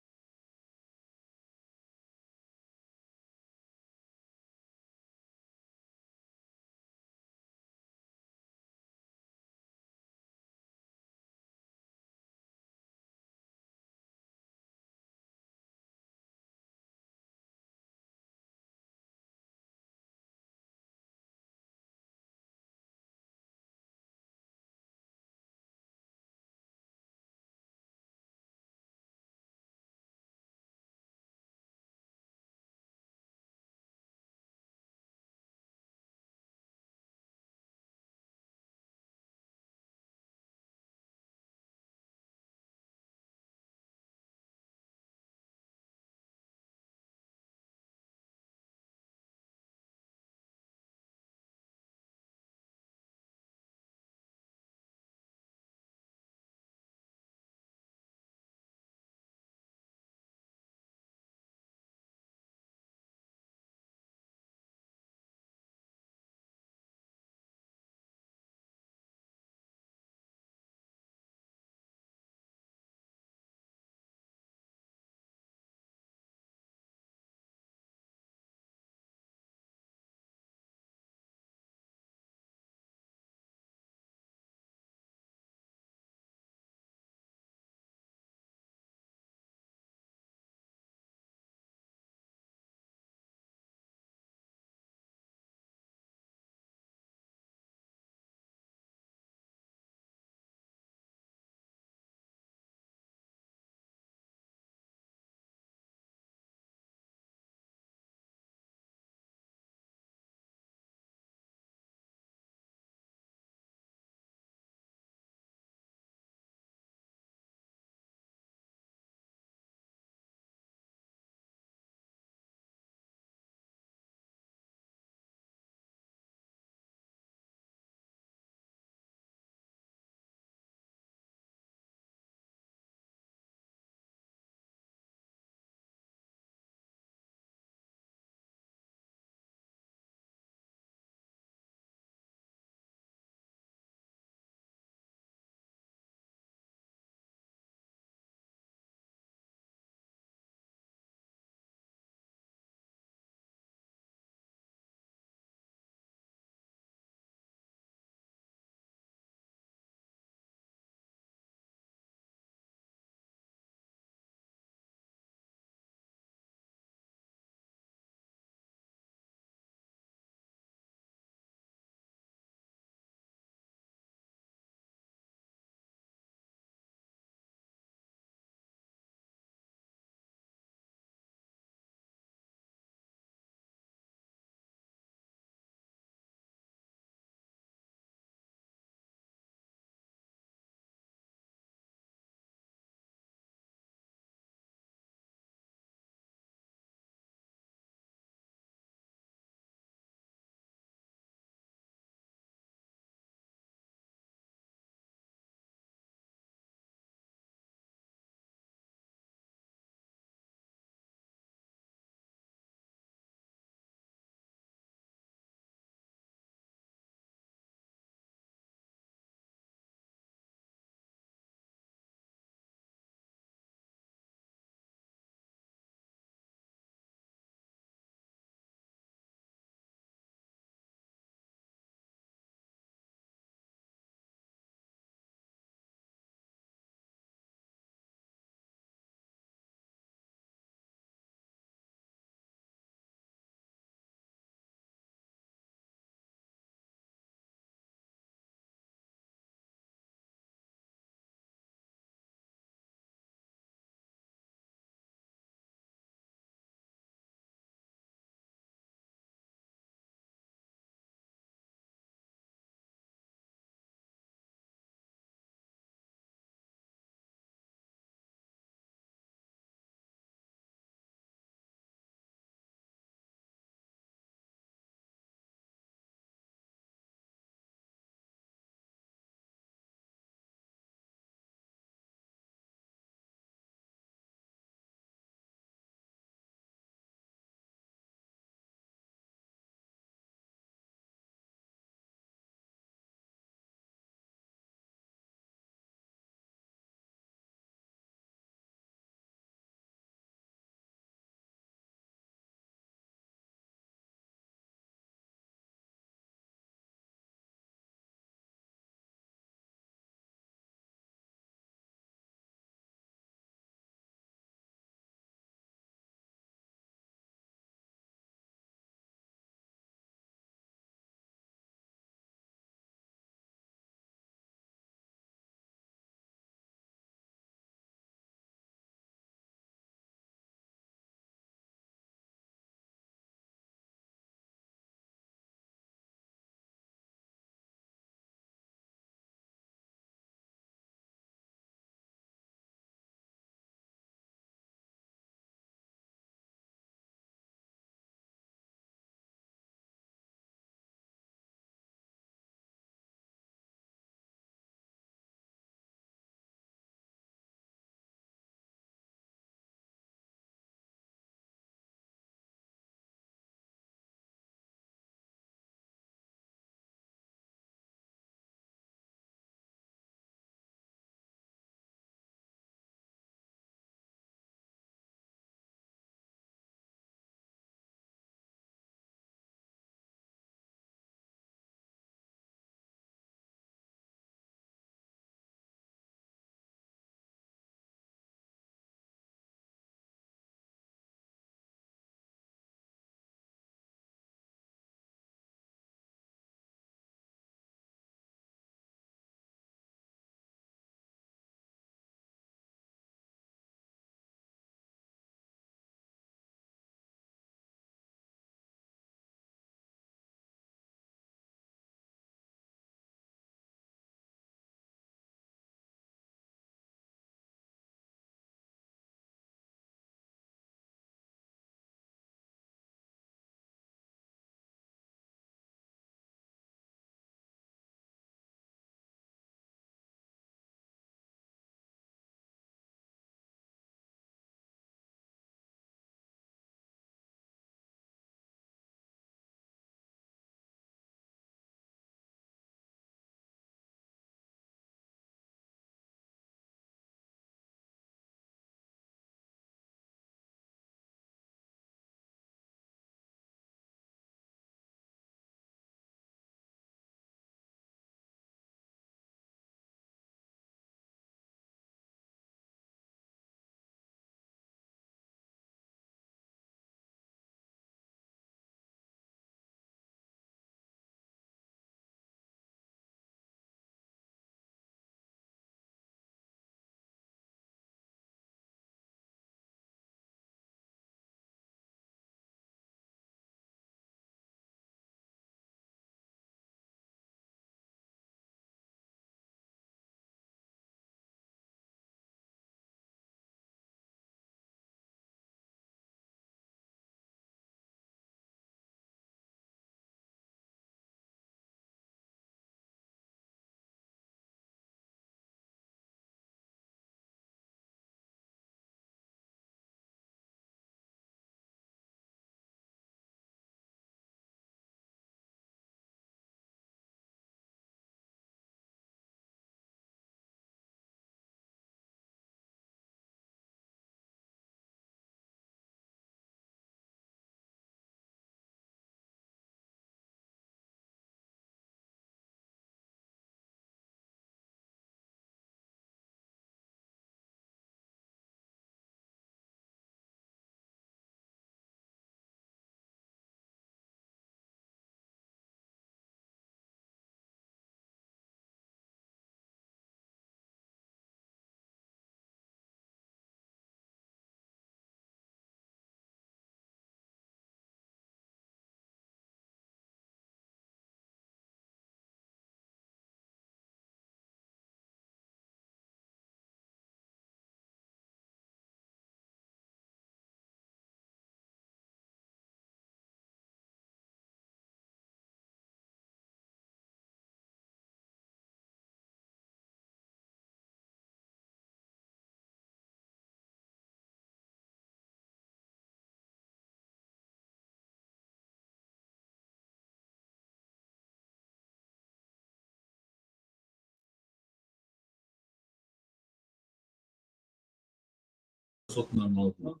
صوتنا موجود.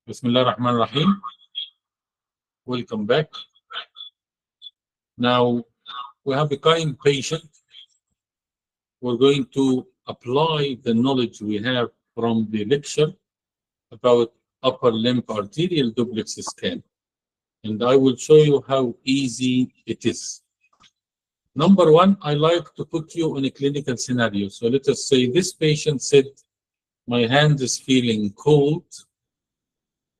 بسم الله الرحمن الرحيم. Welcome back. Now we have a kind patient. We're going to apply the knowledge we have from the lecture about upper limb arterial duplex scan. And I will show you how easy it is. Number one, I like to put you in a clinical scenario. So let us say this patient said, my hand is feeling cold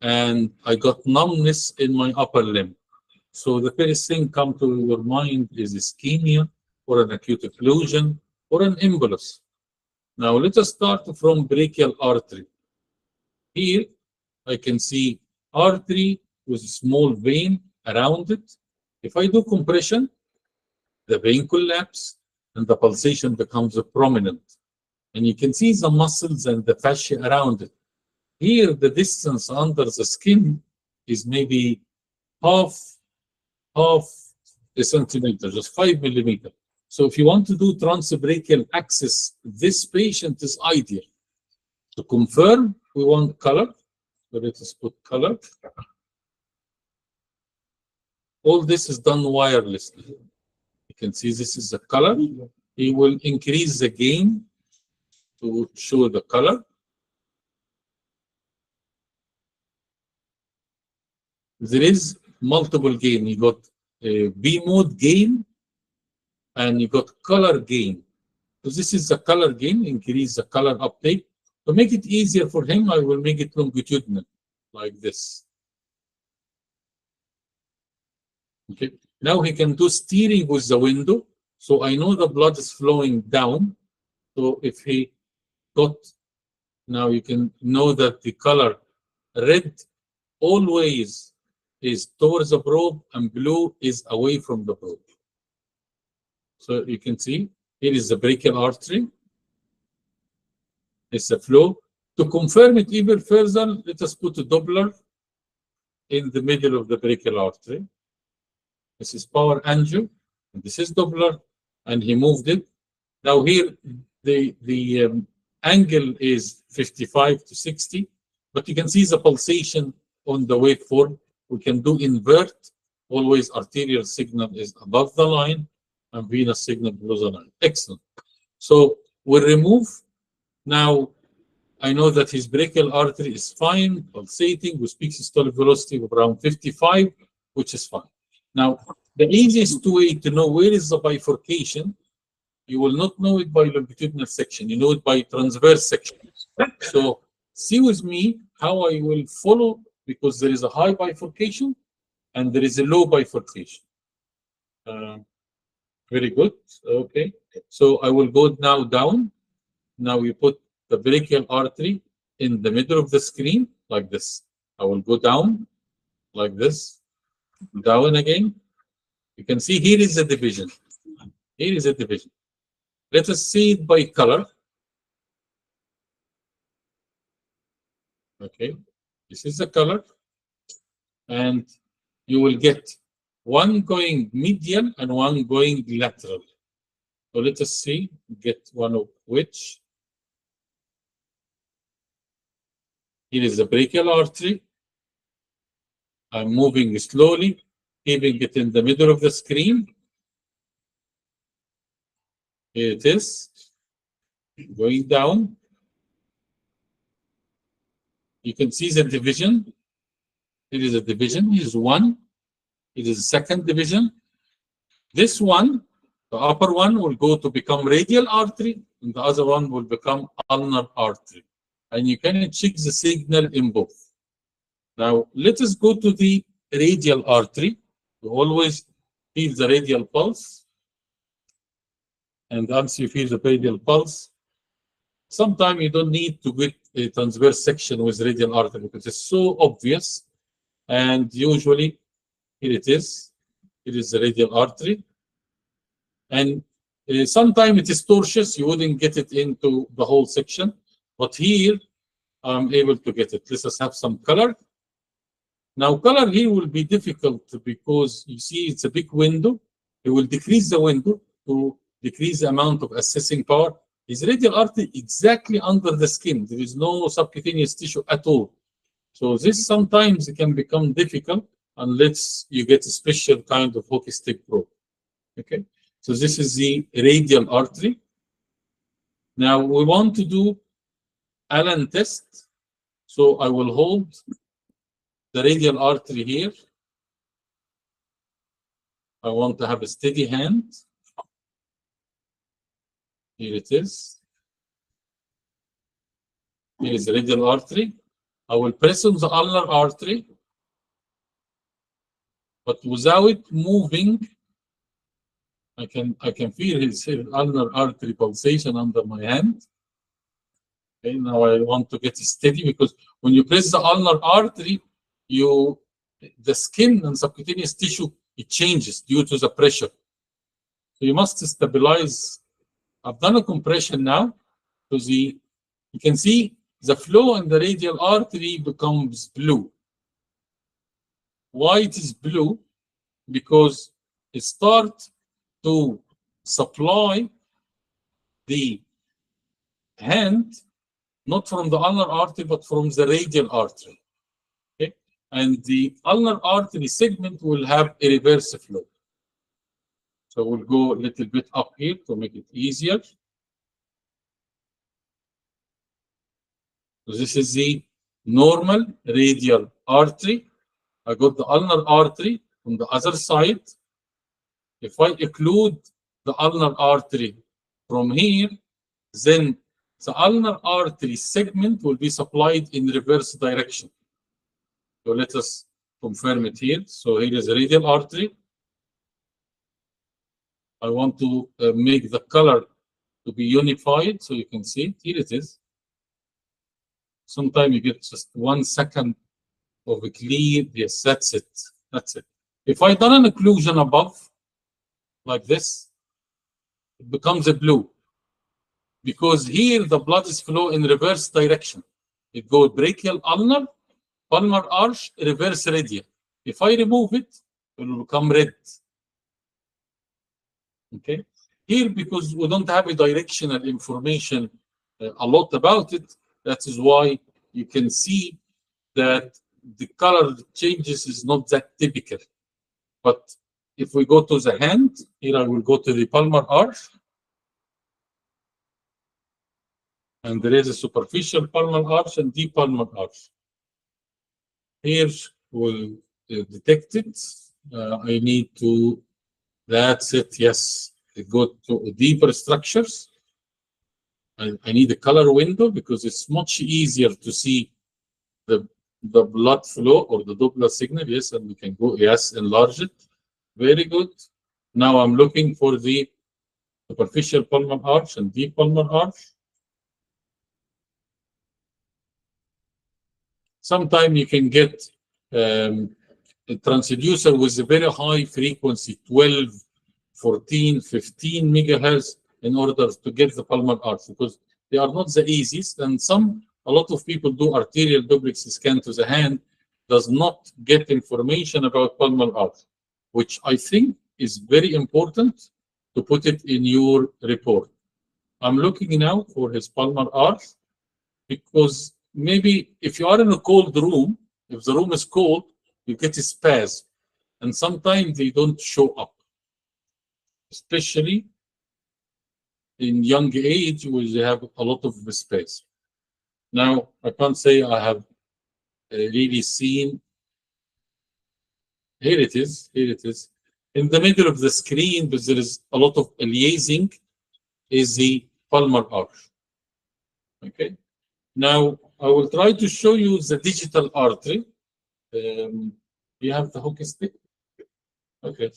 and I got numbness in my upper limb. So the first thing come to your mind is ischemia or an acute occlusion or an embolus. Now let us start from brachial artery. Here I can see artery with a small vein around it. If I do compression, the vein collapses and the pulsation becomes prominent. And you can see the muscles and the fascia around it. Here, the distance under the skin is maybe half a centimeter, just 5 millimeters. So if you want to do transbrachial access, this patient is ideal. To confirm, we want color. So let us put color. All this is done wirelessly. You can see this is the color. He will increase the gain to show the color. There is multiple gain. You got B mode gain and you got color gain. So this is the color gain, increase the color uptake. To make it easier for him, I will make it longitudinal, like this. Okay. Now he can do steering with the window. So I know the blood is flowing down. So if he got, now you can know that the color red always is towards the probe and blue is away from the probe. So you can see here is the brachial artery. It's the flow. To confirm it even further, let us put a Doppler in the middle of the brachial artery. This is power angio, and this is Doppler, and he moved it. Now here the angle is 55 to 60, but you can see the pulsation on the waveform. We can do invert. Always arterial signal is above the line and venous signal below the line. Excellent. So we'll remove. Now I know that his brachial artery is fine, pulsating with peak systolic velocity of around 55, which is fine. Now, the easiest way to know where is the bifurcation, you will not know it by longitudinal section. You know it by transverse section. So see with me how I will follow, because there is a high bifurcation and there is a low bifurcation. Very good. Okay. So I will go now down. Now we put the brachial artery in the middle of the screen like this. I will go down like this, down again. You can see here is the division. Here is a division. Let us see it by color. Okay, this is the color. And you will get one going medial and one going lateral. So let us see, get one of which. Here is the brachial artery. I'm moving slowly, keeping it in the middle of the screen. Here it is, going down. You can see the division. It is a division. Here is one. It is a second division. This one, the upper one, will go to become radial artery, and the other one will become ulnar artery. And you can check the signal in both. Now, let us go to the radial artery. You always feel the radial pulse. And once you feel the radial pulse, sometimes you don't need to get a transverse section with radial artery because it's so obvious. And usually, here it is. It is the radial artery. And sometimes it is tortuous. You wouldn't get it into the whole section. But here, I'm able to get it. Let us have some color. Now, color here will be difficult because you see it's a big window. It will decrease the window to decrease the amount of assessing power. Is radial artery exactly under the skin. There is no subcutaneous tissue at all. So this sometimes can become difficult unless you get a special kind of hockey stick probe. Okay, so this is the radial artery. Now we want to do Allen test. So I will hold the radial artery here. I want to have a steady hand. Here it is. Here is the radial artery. I will press on the ulnar artery, but without moving. I can feel his ulnar artery pulsation under my hand. Okay, now I want to get it steady because when you press the ulnar artery, the skin and subcutaneous tissue, it changes due to the pressure. So you must stabilize. I've done a compression now. So you can see the flow in the radial artery becomes blue. Why it is blue? Because it starts to supply the hand, not from the ulnar artery, but from the radial artery. Okay? And the ulnar artery segment will have a reverse flow. So we'll go a little bit up here to make it easier. So this is the normal radial artery. I got the ulnar artery on the other side. If I occlude the ulnar artery from here, then the ulnar artery segment will be supplied in reverse direction. So let us confirm it here. So here is a radial artery. I want to make the color to be unified so you can see it. Here it is. Sometimes you get just 1 second of a clear. Yes, that's it. That's it. If I done an occlusion above, like this, it becomes a blue. Because here the blood is flow in reverse direction. It goes brachial ulnar, palmar arch, reverse radial. If I remove it, it will become red. Okay. Here, because we don't have a directional information a lot about it, that is why you can see that the color changes is not that typical. But if we go to the hand, here I will go to the palmar arch. And there is a superficial palmar arch and deep palmar arch. Here we'll detect it. I need to, that's it, yes. Go to deeper structures. I need a color window because it's much easier to see the blood flow or the Doppler signal. Yes, and we can go, yes, enlarge it. Very good. Now I'm looking for the superficial palmar arch and deep palmar arch. Sometimes you can get a transducer with a very high frequency, 12, 14, 15 megahertz, in order to get the palmar arch, because they are not the easiest. And a lot of people do arterial duplex scan to the hand, does not get information about palmar arch, which I think is very important to put it in your report. I'm looking now for his palmar arch, because maybe if you are in a cold room, if the room is cold, you get a spasm, and sometimes they don't show up, especially in young age where they have a lot of space. Now, I can't say I have really seen. Here it is. Here it is. In the middle of the screen, but there is a lot of aliasing, is the palmar arch. Okay. Now, I will try to show you the digital artery. You have the hockey stick? Okay.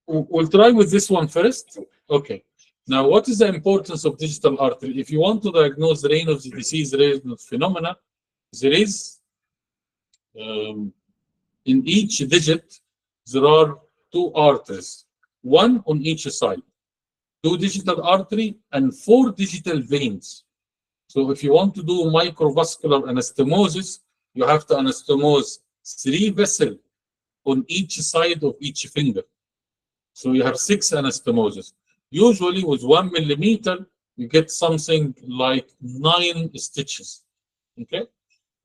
We'll try with this one first. Okay. Now, what is the importance of digital artery? If you want to diagnose the Raynaud's disease, Raynaud's phenomena, there is, in each digit, there are 2 arteries, 1 on each side, 2 digital artery and 4 digital veins. So if you want to do microvascular anastomosis, you have to anastomose 3 vessels on each side of each finger. So you have 6 anastomosis. Usually with 1 millimeter, you get something like 9 stitches. Okay?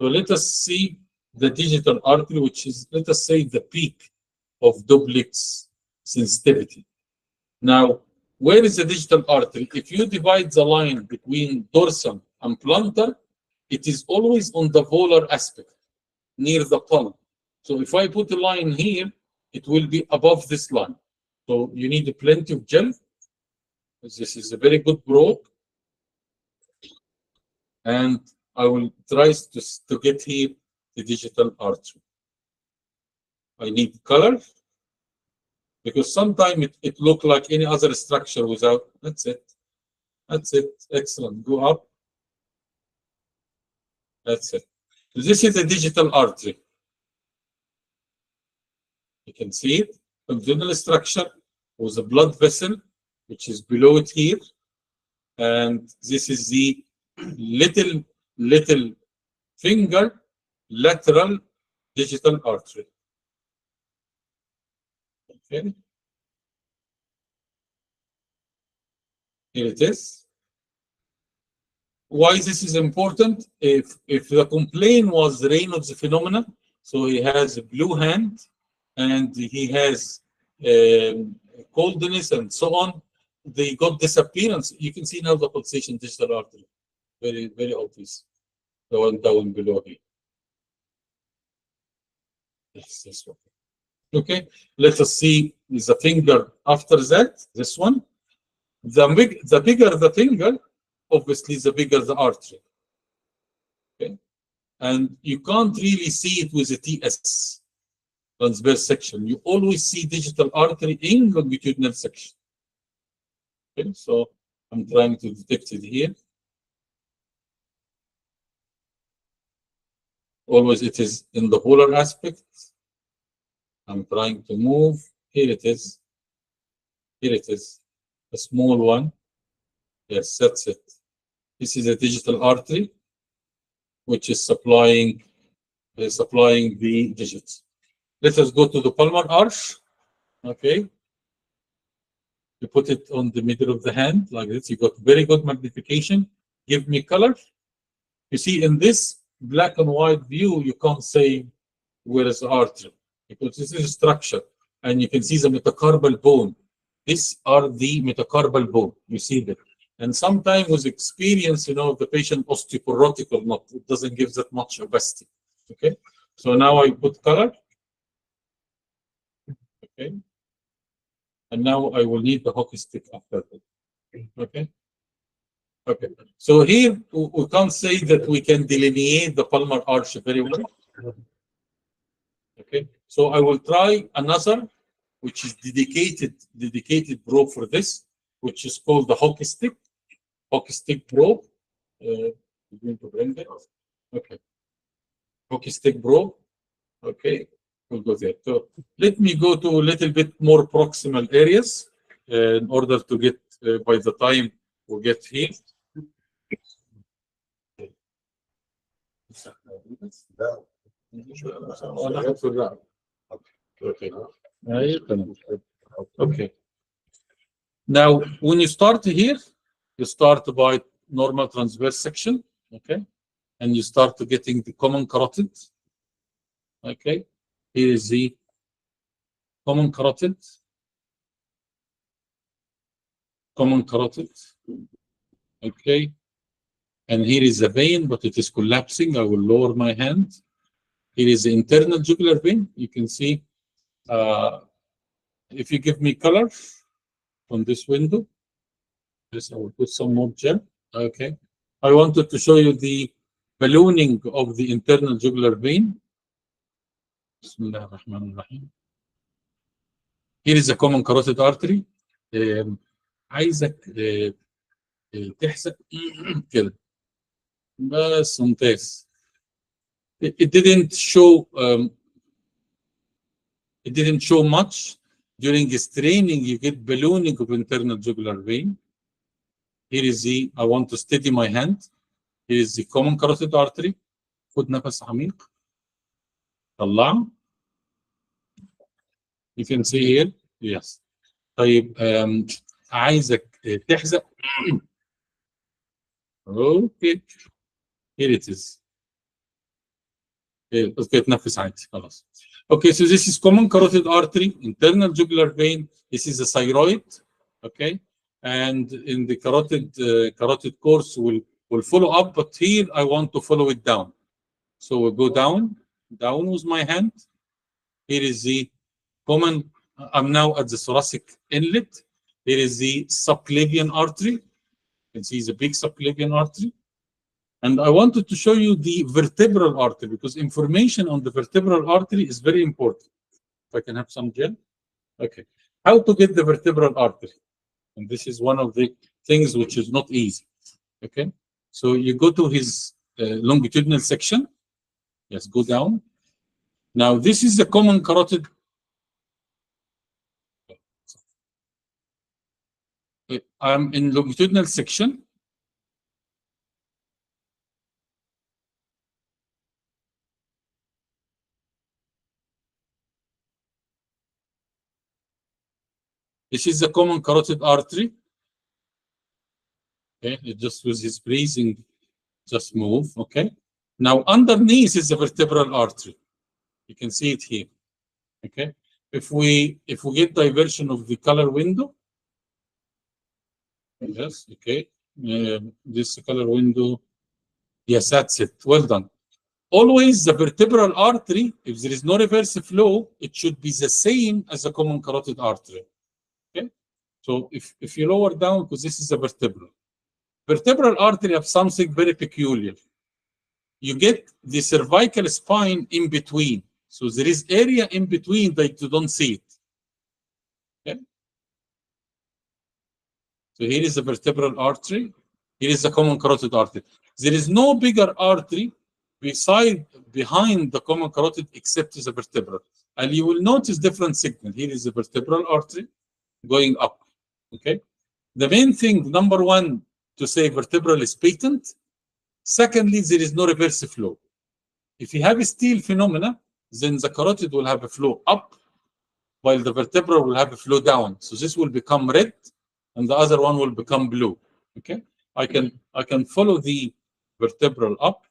So let us see the digital artery, which is, let us say, the peak of duplex sensitivity. Now, where is the digital artery? If you divide the line between dorsum and plantar, it is always on the volar aspect, near the palm. So if I put a line here, it will be above this line. So you need plenty of gel. This is a very good probe. And I will try to get here the digital artery. I need color, because sometimes it looks like any other structure without. That's it. That's it. Excellent. Go up. That's it. So this is a digital artery. You can see it. Longitudinal structure with a blood vessel, which is below it here. And this is the little finger lateral digital artery. Okay. Here it is. Why this is important? If the complaint was Raynaud's phenomenon, so he has a blue hand and he has coldness and so on, they got disappearance. You can see now the pulsation digital artery, very, very obvious. The one down below here. Yes, this one. Okay, let us see the finger after that. This one. The bigger the finger, obviously the bigger the artery. Okay, and you can't really see it with a TS, transverse section. You always see digital artery in longitudinal section. Okay, so I'm trying to detect it here. Always it is in the polar aspect. I'm trying to move. Here it is. Here it is. A small one. Yes, that's it. This is a digital artery, which is supplying the digits. Let us go to the palmar arch. Okay. You put it on the middle of the hand like this. You got very good magnification. Give me color. You see, in this black and white view, you can't say where is the artery, because this is a structure, and you can see the metacarpal bone. These are the metacarpal bone. You see that. And sometimes with experience, you know, the patient osteoporotic or not, it doesn't give that much opacity. Okay. So now I put color. Okay. And now I will need the hockey stick after that. Okay. Okay. So here we can't say that we can delineate the palmar arch very well. Okay. So I will try another, which is dedicated probe for this, which is called the hockey stick probe. I'm going to bring it. Okay. Hockey stick probe. Okay. We'll go there. So let me go to a little bit more proximal areas in order to get, by the time we get here. Okay. Now, when you start here, you start by normal transverse section, okay, and you start to getting the common carotid. Okay, here is the common carotid. Okay, and here is the vein, but it is collapsing. I will lower my hand. Here is the internal jugular vein. You can see, if you give me color on this window, yes, I will put some more gel. Okay, I wanted to show you the ballooning of the internal jugular vein. Bismillah ar-Rahman ar-Rahim. Here is the common carotid artery. عايزك تحسب كده بس ممتاز. It didn't show much. During this training, you get ballooning of internal jugular vein. Here is the, I want to steady my hand. Here is the common carotid artery. خد نفس عميق. طلعه. You can see here. Yes. طيب عايزك تحزق. Okay. Here it is. Okay, تنفس عادي خلاص. Okay, so this is common carotid artery, internal jugular vein. This is the thyroid. Okay, and in the carotid course will follow up, but here I want to follow it down. So we'll go down with my hand. Here is the common. I'm now at the thoracic inlet. Here is the subclavian artery. You can see the big subclavian artery. And I wanted to show you the vertebral artery because information on the vertebral artery is very important. If I can have some gel. Okay. How to get the vertebral artery? And this is one of the things which is not easy. Okay. So you go to his longitudinal section. Yes, go down. Now this is the common carotid. I'm in longitudinal section. This is the common carotid artery. Okay, it just with his breathing, just move. Okay. Now underneath is the vertebral artery. You can see it here. Okay. If we get diversion of the color window. Yes. Okay. This color window. Yes, that's it. Well done. Always the vertebral artery, if there is no reverse flow, it should be the same as the common carotid artery. Okay. So if you lower down, because this is a vertebral artery have something very peculiar. You get the cervical spine in between. So there is area in between that you don't see it. Okay. So here is the vertebral artery. Here is the common carotid artery. There is no bigger artery behind the common carotid except the vertebral. And you will notice different signal. Here is the vertebral artery going up. Okay. The main thing, number one, to say vertebral is patent. Secondly, there is no reverse flow. If you have a Steele phenomena, then the carotid will have a flow up, while the vertebral will have a flow down. So this will become red, and the other one will become blue. Okay, I can follow the vertebral up,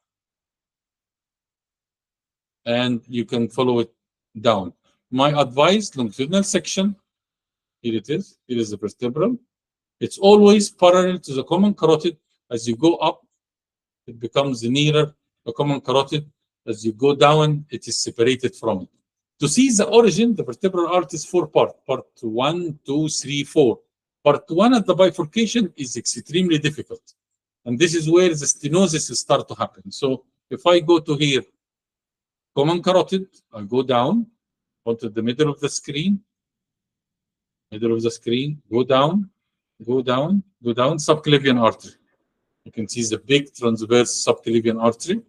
and you can follow it down. My advice: longitudinal section. Here it is. Here is the vertebral. It's always parallel to the common carotid. As you go up, it becomes nearer the common carotid. As you go down, it is separated from it. To see the origin, the vertebral artery is 4 parts. Part 1, 2, 3, 4. Part 1 at the bifurcation is extremely difficult. And this is where the stenosis start to happen. So if I go to here, common carotid, I go down, onto the middle of the screen, go down, subclavian artery. You can see the big transverse subclavian artery.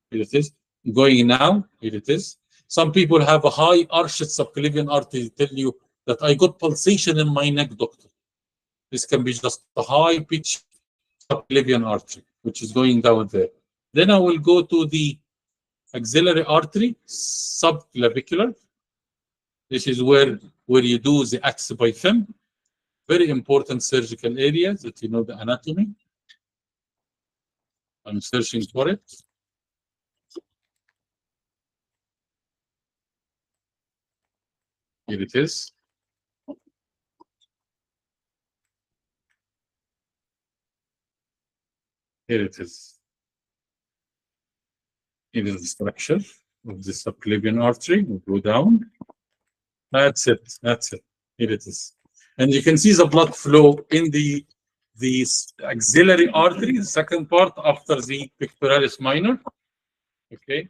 Here it is. Going now, here it is. Some people have a high arched subclavian artery, tell you that I got pulsation in my neck, doctor. This can be just a high pitch subclavian artery, which is going down there. Then I will go to the axillary artery, subclavicular. This is where you do the axe by fem. Very important surgical area that you know the anatomy. I'm searching for it. Here it is. Here it is. Here is the structure of the subclavian artery. We'll go down. That's it. That's it. Here it is. And you can see the blood flow in the axillary artery, the second part after the pectoralis minor. Okay.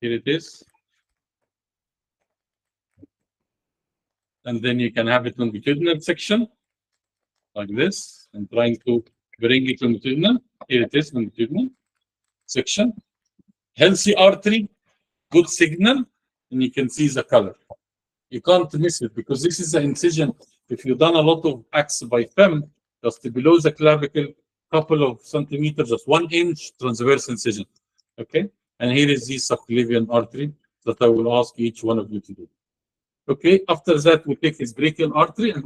Here it is. And then you can have it longitudinal section like this. I'm trying to bring it longitudinal. Here it is, longitudinal section. Healthy artery, good signal, and you can see the color. You can't miss it because this is the incision. If you've done a lot of axe by fem, just below the clavicle, couple of centimeters, just 1 inch transverse incision. Okay, And here is the subclavian artery that I will ask each one of you to do. Okay, after that, we take his brachial artery and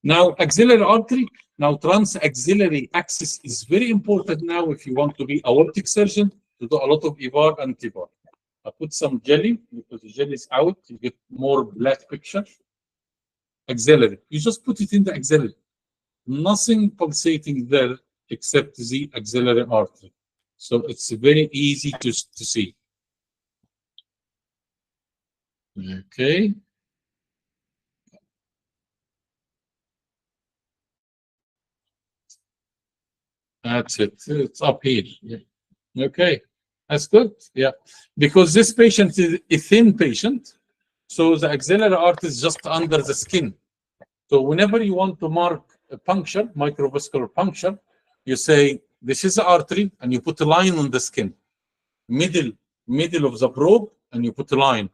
now axillary artery. Now transaxillary axis is very important now if you want to be aortic surgeon to do a lot of EVAR and TEVAR. I put some jelly because the jelly is out, you get more black picture. Axillary, you just put it in the axillary. Nothing pulsating there except the axillary artery. So it's very easy to see. Okay. That's it. It's up here. Yeah. Okay. That's good. Yeah. Because this patient is a thin patient. So the axillary artery is just under the skin. So whenever you want to mark a puncture, microvascular puncture, you say, this is the artery, and you put a line on the skin. Middle of the probe, and you put a line.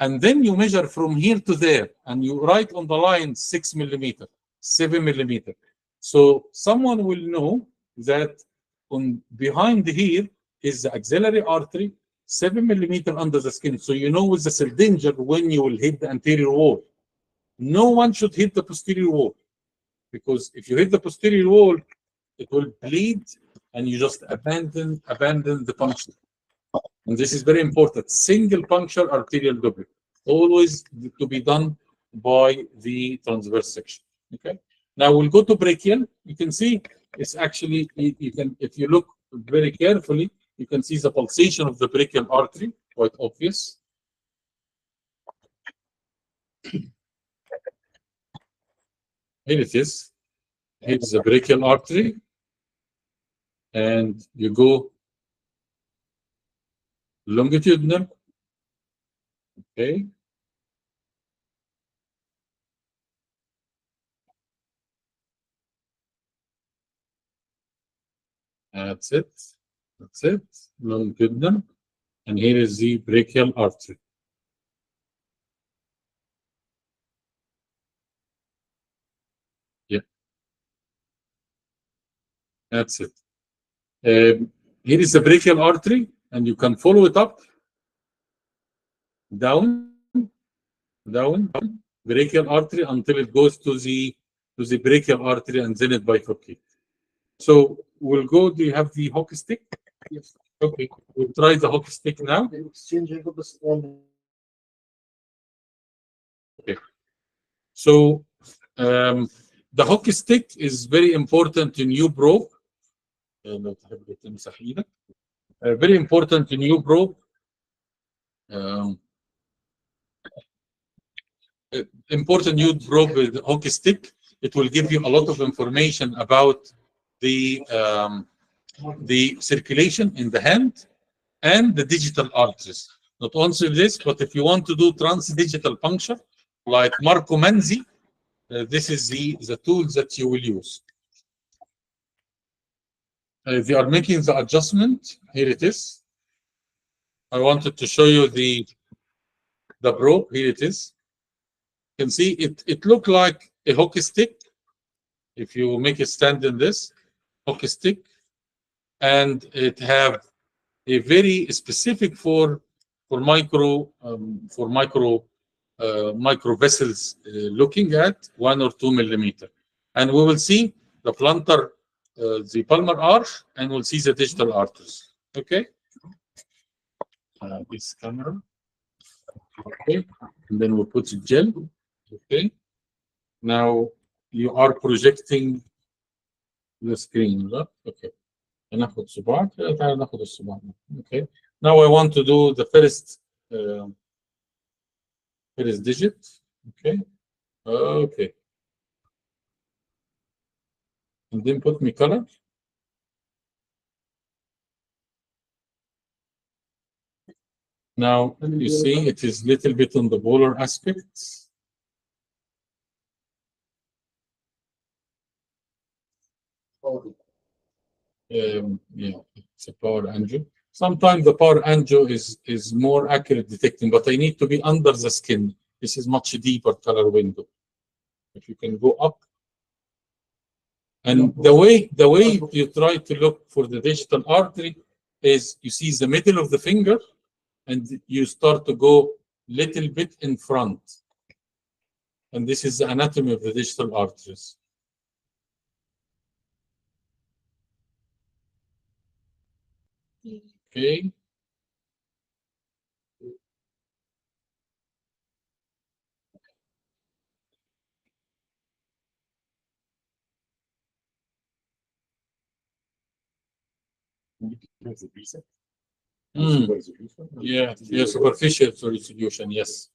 And then you measure from here to there, and you write on the line 6 millimeter, 7 millimeter. So someone will know that on behind here is the axillary artery, 7 millimeter under the skin. So you know with the danger when you will hit the anterior wall. No one should hit the posterior wall, because if you hit the posterior wall, it will bleed, and you just abandon the puncture. And this is very important. Single puncture arterial doublet, always to be done by the transverse section. Okay. Now we'll go to brachial. You can see it's actually, you can, if you look very carefully, you can see the pulsation of the brachial artery, quite obvious. Here it is. Here's the brachial artery, and you go longitudinal. Okay. That's it. That's it. Longitudinal. And here is the brachial artery. Yeah. That's it. Here is the brachial artery, and you can follow it up. Down, brachial artery until it goes to the brachial artery, and then it bifurcates. So we'll go. Do you have the hockey stick? Yes. Okay. We'll try the hockey stick now. Okay. So the hockey stick is very important in new probe. Very important in new probe. Important new probe with the hockey stick. It will give you a lot of information about the circulation in the hand and the digital arteries. Not only this, but if you want to do transdigital puncture, like Marco Manzi, this is the tool that you will use. They are making the adjustment. Here it is. I wanted to show you the probe. Here it is. You can see it look like a hockey stick. If you make it stand in this hockey stick, and it have a very specific for micro vessels, looking at 1 or 2 millimeter, and we will see the plantar, the palmar arch, and we'll see the digital arteries. Okay. This camera. Okay, and then we'll put the gel. Okay. Now you are projecting the screen. Okay. ناخد صباعك. تعال ناخد الصباع. Okay. Now I want to do the first digit. Okay. Okay. And then put me color. Now you see it is little bit on the polar aspect. Yeah, it's a power angio. Sometimes the power angio is more accurate detecting, but I need to be under the skin. This is much deeper color window. If you can go up. And the way you try to look for the digital artery is you see the middle of the finger and you start to go little bit in front. And this is the anatomy of the digital arteries. Okay. Yeah, superficial resolution, yes.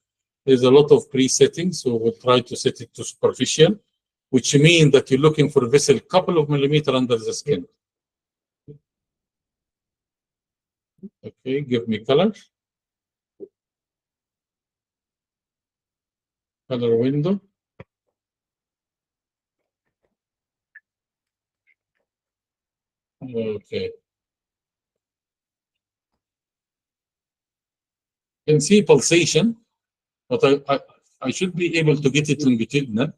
There's a lot of pre-settings, so we'll try to set it to superficial, which means that you're looking for a vessel a couple of millimeters under the skin. Okay, give me color. Color window. Okay. You can see pulsation, but I should be able to get it longitudinal.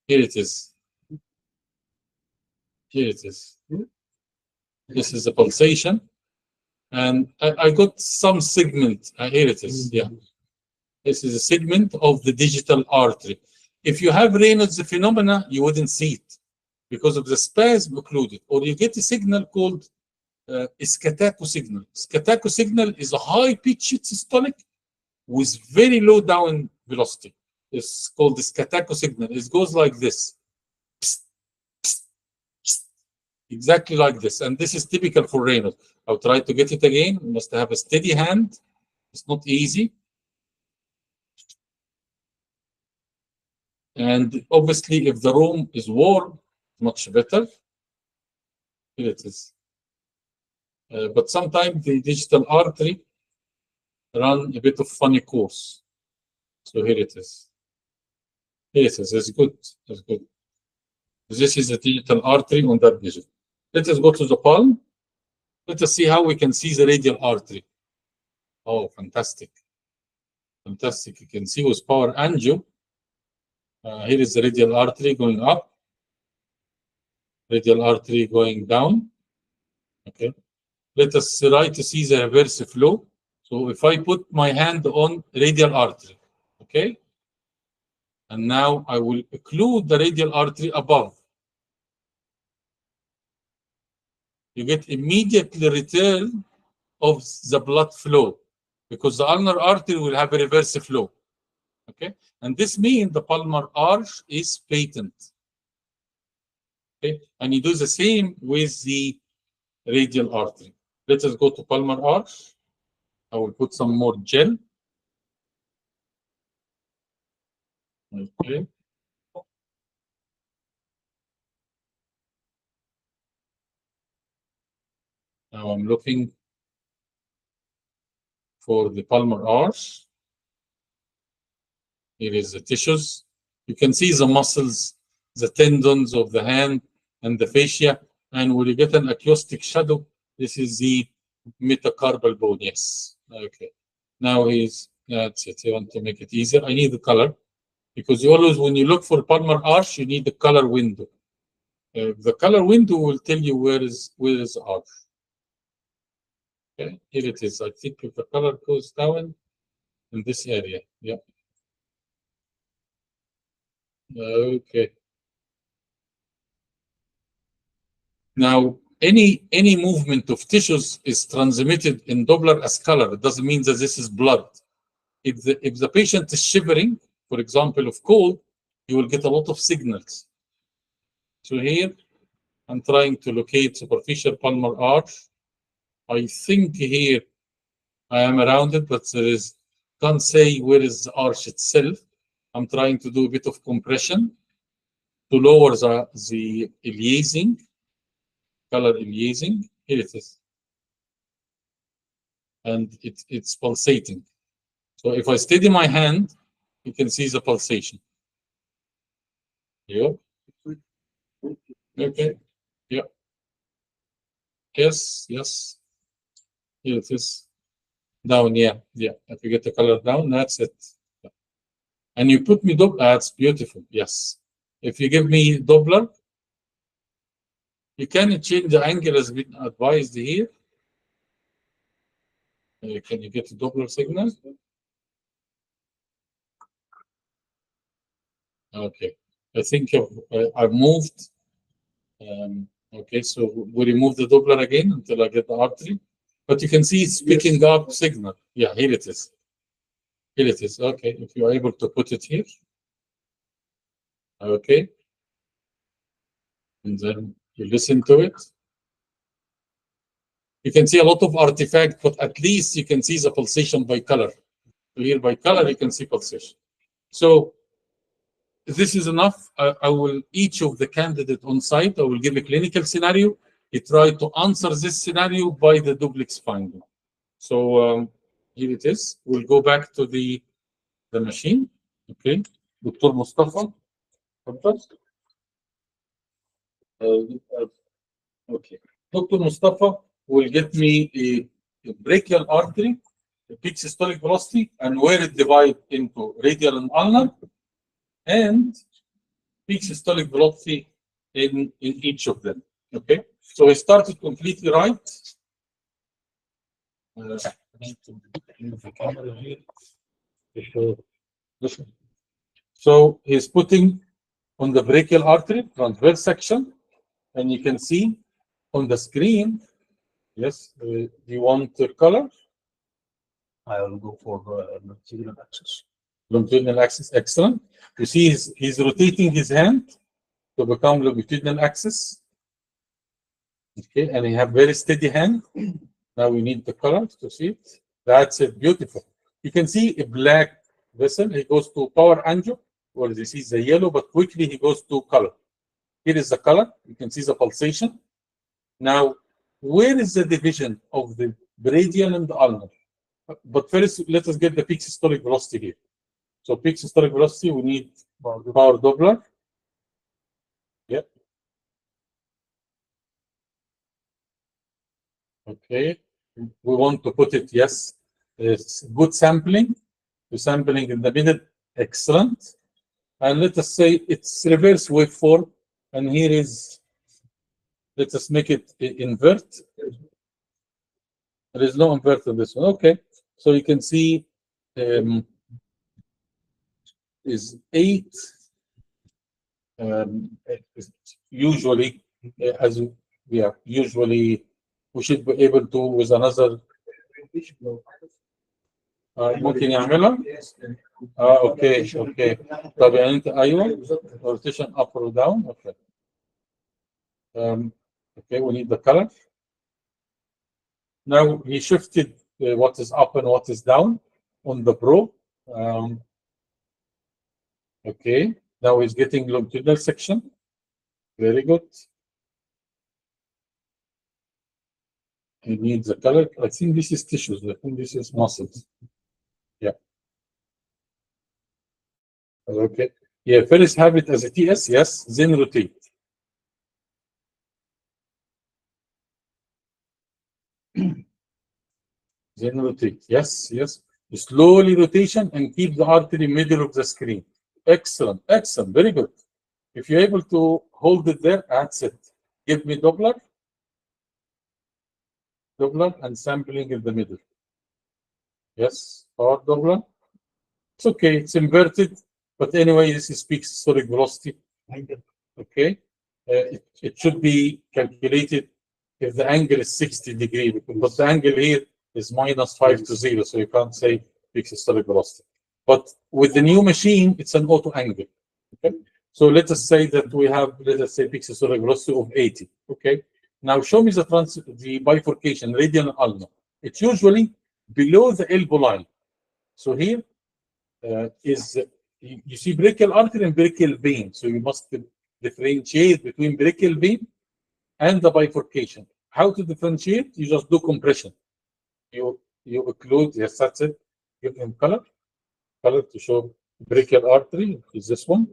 Here it is. Here it is. This is the pulsation. And I got some segment. Here it is. Yeah. This is a segment of the digital artery. If you have Raynaud's phenomena, you wouldn't see it because of the spasm occluded. Or you get a signal called scataco signal. Scataco signal is a high-pitched systolic with very low down velocity. It's called the scataco signal. It goes like this. Exactly like this. And this is typical for Raynaud. I'll try to get it again. You must have a steady hand. It's not easy. And obviously, if the room is warm, much better. Here it is. But sometimes the digital artery run a bit of funny course. So here it is. Here it is. It's good. It's good. This is the digital artery on that vision. Let us go to the palm. Let us see how we can see the radial artery. Oh, fantastic. Fantastic. You can see with power angio. Here is the radial artery going up. Radial artery going down. Okay. Let us try to see the reverse flow. So if I put my hand on radial artery, okay? And now I will occlude the radial artery above. You get immediately return of the blood flow because the ulnar artery will have a reverse flow. Okay, and this means the palmar arch is patent. Okay, and you do the same with the radial artery. Let us go to palmar arch. I will put some more gel. Okay. Now I'm looking for the palmar arch. Here is the tissues. You can see the muscles, the tendons of the hand and the fascia. And when you get an acoustic shadow, this is the metacarpal bone. Yes. Okay. Now that's it. I want to make it easier. I need the color because you always, when you look for palmar arch, you need the color window. The color window will tell you where is the arch. Okay. Here it is. I think if the color goes down in this area. Yeah. Okay. Now, any movement of tissues is transmitted in Doppler as color. It doesn't mean that this is blood. If the patient is shivering, for example, of cold, you will get a lot of signals. So here, I'm trying to locate superficial palmar arch. I think here I am around it, but can't say where is the arch itself. I'm trying to do a bit of compression to lower the aliasing, color aliasing. Here it is. And it's pulsating. So if I steady my hand, you can see the pulsation. Yeah. Okay. Yeah. Yes. Yes. Here it is. Down. Yeah. Yeah. If you get the color down, that's it. And you put me up. That's beautiful. Yes. if you give me Doppler, you can change the angle as been advised here. Can you get the Doppler signal? Okay, I think I've moved. Okay, so we remove the Doppler again until I get the artery. But you can see it's picking up signal. Yeah, here it is. Here it is. Okay, if you're able to put it here. Okay. And then you listen to it. You can see a lot of artifact, but at least you can see the pulsation by color. Here by color, you can see pulsation. So this is enough. I will, each of the candidate on site, I will give a clinical scenario. You try to answer this scenario by the duplex finding. So here it is. We'll go back to the machine. Okay. Dr. Mustafa. Okay. Dr. Mustafa will get me a brachial artery, a peak systolic velocity, and where it divides into radial and ulnar, and peak systolic velocity in each of them. Okay. So I started completely right. I need to move the camera here. So he's putting on the brachial artery, transverse section, and you can see on the screen. Yes, you want the color? I will go for longitudinal axis. Longitudinal axis, excellent. You see he's rotating his hand to become longitudinal axis. Okay, and he have very steady hand. Now we need the color to see it. That's it, beautiful. You can see a black vessel. He goes to power angio, where this is the yellow, but quickly he goes to color. Here is the color. You can see the pulsation. Now, where is the division of the radial and the ulnar? But first, let us get the peak systolic velocity here. So peak systolic velocity, we need power Doppler. Yep. Okay. We want to put it, yes. It's good sampling. The sampling in the middle, excellent. And let us say it's reverse waveform. And here is, let us make it invert. There is no invert in this one. Okay. So you can see is 8. Usually, as we are usually, we should be able to with another. ممكن يعملها؟ اوكي اوكي. طب يعني انت ايوه rotation up or down. Okay. Okay, we need the color. Now he shifted what is up and what is down on the probe. Okay, now he's getting longitudinal section. Very good. He needs the color. I think this is tissues. I think this is muscles. Yeah. Okay. Yeah, first have it as a TS, yes, then rotate. Then rotate. Yes, yes. Slowly rotation and keep the artery middle of the screen. Excellent, excellent, very good. If you're able to hold it there, that's it. Give me Doppler. Doppler and sampling in the middle. Yes, power Doppler. It's okay, it's inverted, but anyway, this is peak systolic velocity. Okay, it should be calculated if the angle is 60 degrees, but the angle here is -5 to 0, so you can't say peak systolic velocity. But with the new machine, it's an auto angle. Okay, so let us say that we have, let us say, peak systolic velocity of 80. Okay, now show me the bifurcation, radial and ulnar. It's usually below the elbow line. So here you see brachial artery and brachial vein. So you must differentiate between brachial vein and the bifurcation. How to differentiate? You just do compression. You occlude, yes, that's it. Give them color to show brachial artery is this one.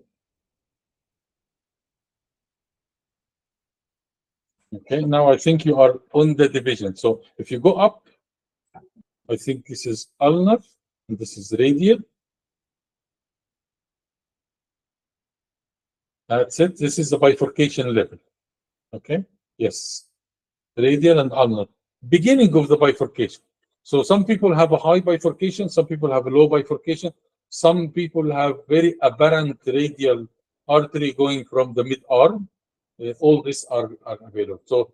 Okay, now I think you are on the division. So if you go up, I think this is ulnar and this is radial. That's it. This is the bifurcation level. Okay. Yes. Radial and ulnar. Beginning of the bifurcation. So some people have a high bifurcation, some people have a low bifurcation, some people have very apparent radial artery going from the mid-arm. All these are available. So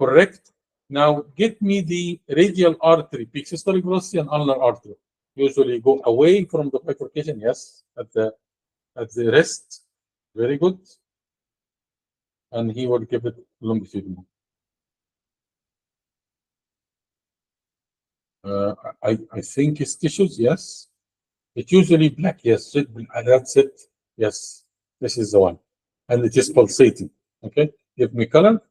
correct. Now get me the radial artery, peak systolic velocity and ulnar artery. Usually go away from the bifurcation. Yes, at the rest. Very good. And he will give it longitudinal. I think it's tissues, yes. It's usually black, yes. That's it. Yes, this is the one. And it is pulsating. Okay, give me color.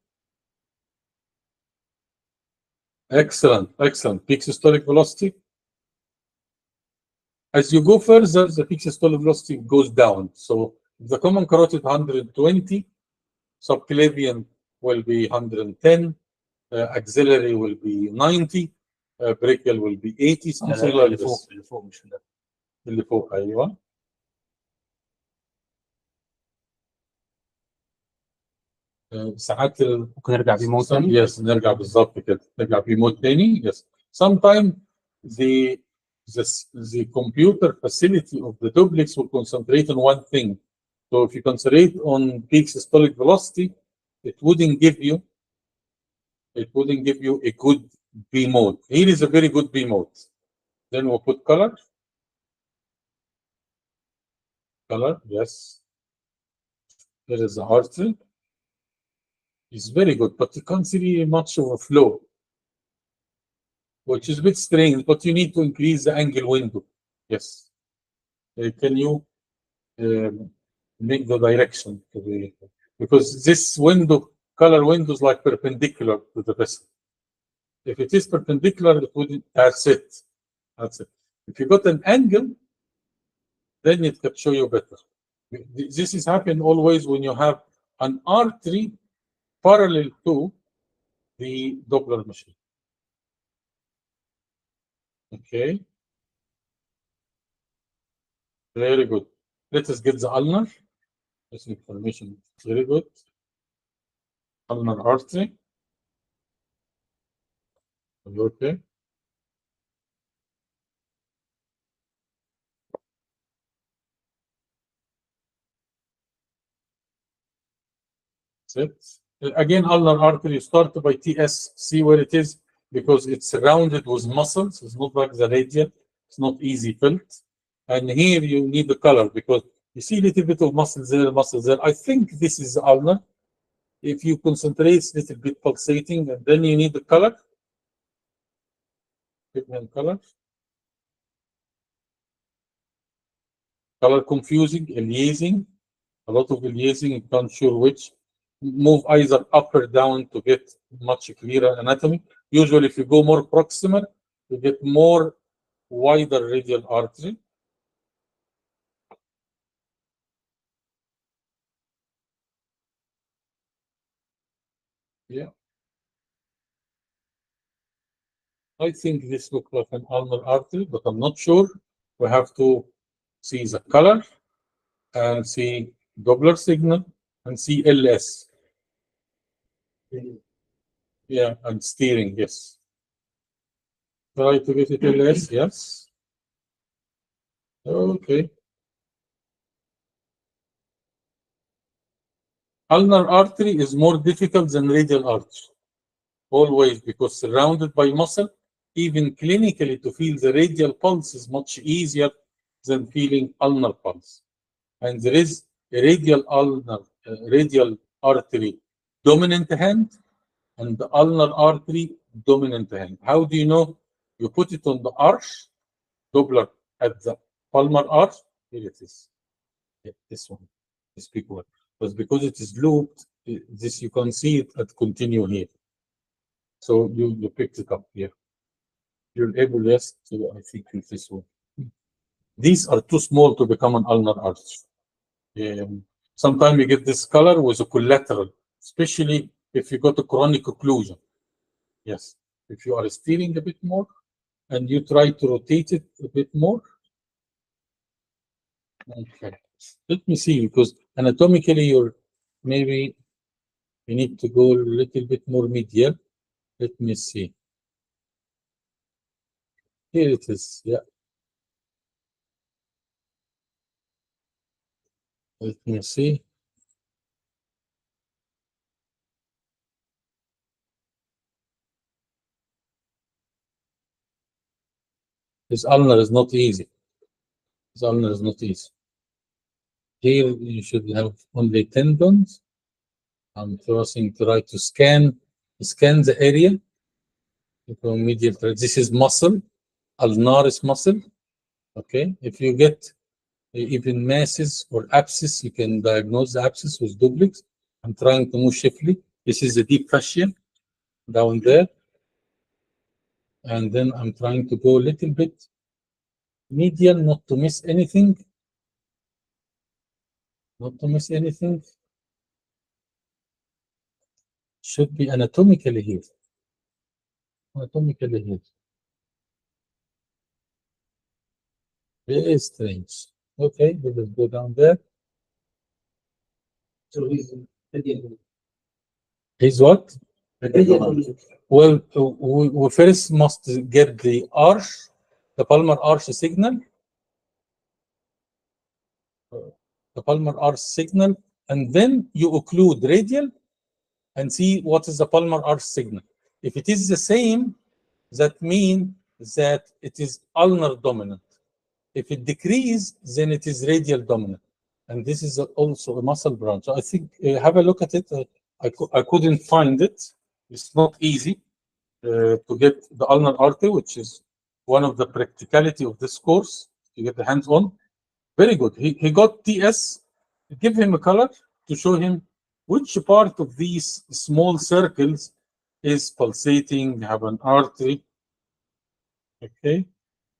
Excellent, excellent. Peak systolic velocity. As you go further, the peak systolic velocity goes down. So the common carotid 120, subclavian will be 110, axillary will be 90, brachial will be 80, something like اللي this. فوق اللي فوق مش ده. اللي فوق ايوه. ساعات ممكن نرجع بيه مود تاني. يس نرجع بالظبط كده، نرجع بيه مود تاني. يس sometimes the computer facility of the duplex will concentrate on one thing. So if you concentrate on peak systolic velocity, it wouldn't give you a good B mode. Here is a very good B mode. Then we'll put color. Color, yes. There is the artery. It's very good, but you can't see much of a flow, which is a bit strange, but you need to increase the angle window. Yes. Can you make the direction to the, because this window, color window is like perpendicular to the vessel. If it is perpendicular, it wouldn't, that's it. That's it. If you got an angle, then it can show you better. This is happening always when you have an artery parallel to the Doppler machine. Okay. Very good. Let us get the ulnar. This information is very good. Ulnar artery. Okay. That's it. Again, ulnar artery, start by TS, see where it is, because it's surrounded with muscles. It's not like the radial. It's not easy felt. And here you need the color because you see a little bit of muscles there, muscles there. I think this is ulnar. If you concentrate, it's a little bit pulsating, and then you need the color. Pigment color. Color confusing, aliasing. A lot of aliasing, you can't sure which. Move either up or down to get much clearer anatomy. Usually, if you go more proximal, you get more wider radial artery. Yeah. I think this looks like an ulnar artery, but I'm not sure. We have to see the color and see Doppler signal and see LS. Yeah, and steering, yes. Try to get it LS, yes. Okay. Ulnar artery is more difficult than radial artery. Always, because surrounded by muscle, even clinically to feel the radial pulse is much easier than feeling ulnar pulse. And there is a radial artery dominant hand and the ulnar artery dominant hand. How do you know? You put it on the arch, Doppler at the palmar arch. Here it is. Yeah, this one, this big one. But because it is looped, this you can see it at continue here. So you picked it up here. You're able, yes, to, I think, with this one. These are too small to become an ulnar arch. Sometimes you get this color with a collateral, especially if you got a chronic occlusion. Yes, if you are steering a bit more and you try to rotate it a bit more. Okay, let me see, because anatomically, maybe you need to go a little bit more medial. Let me see. Here it is. Yeah. Let me see. This ulnar is not easy. This ulnar is not easy. Here you should have only tendons. I'm trying to scan the area from medial. This is muscle, ulnaris muscle. Okay, if you get even masses or abscess, you can diagnose the abscess with duplex. I'm trying to move swiftly. This is the deep fascia down there. And then I'm trying to go a little bit medial, not to miss anything. Not to miss anything. Should be anatomically here. Anatomically here. Very strange. Okay, let us go down there. So He's what? Well, we first must get the arch, the palmar arch signal. The palmar arch signal, and then you occlude radial and see what is the palmar arch signal. If it is the same, that means that it is ulnar dominant. If it decreases, then it is radial dominant. And this is also a muscle branch. I think, have a look at it. I couldn't find it. It's not easy to get the ulnar artery, which is one of the practicality of this course, to get the hands on. Very good. He got TS. Give him a color to show him which part of these small circles is pulsating, have an artery. Okay.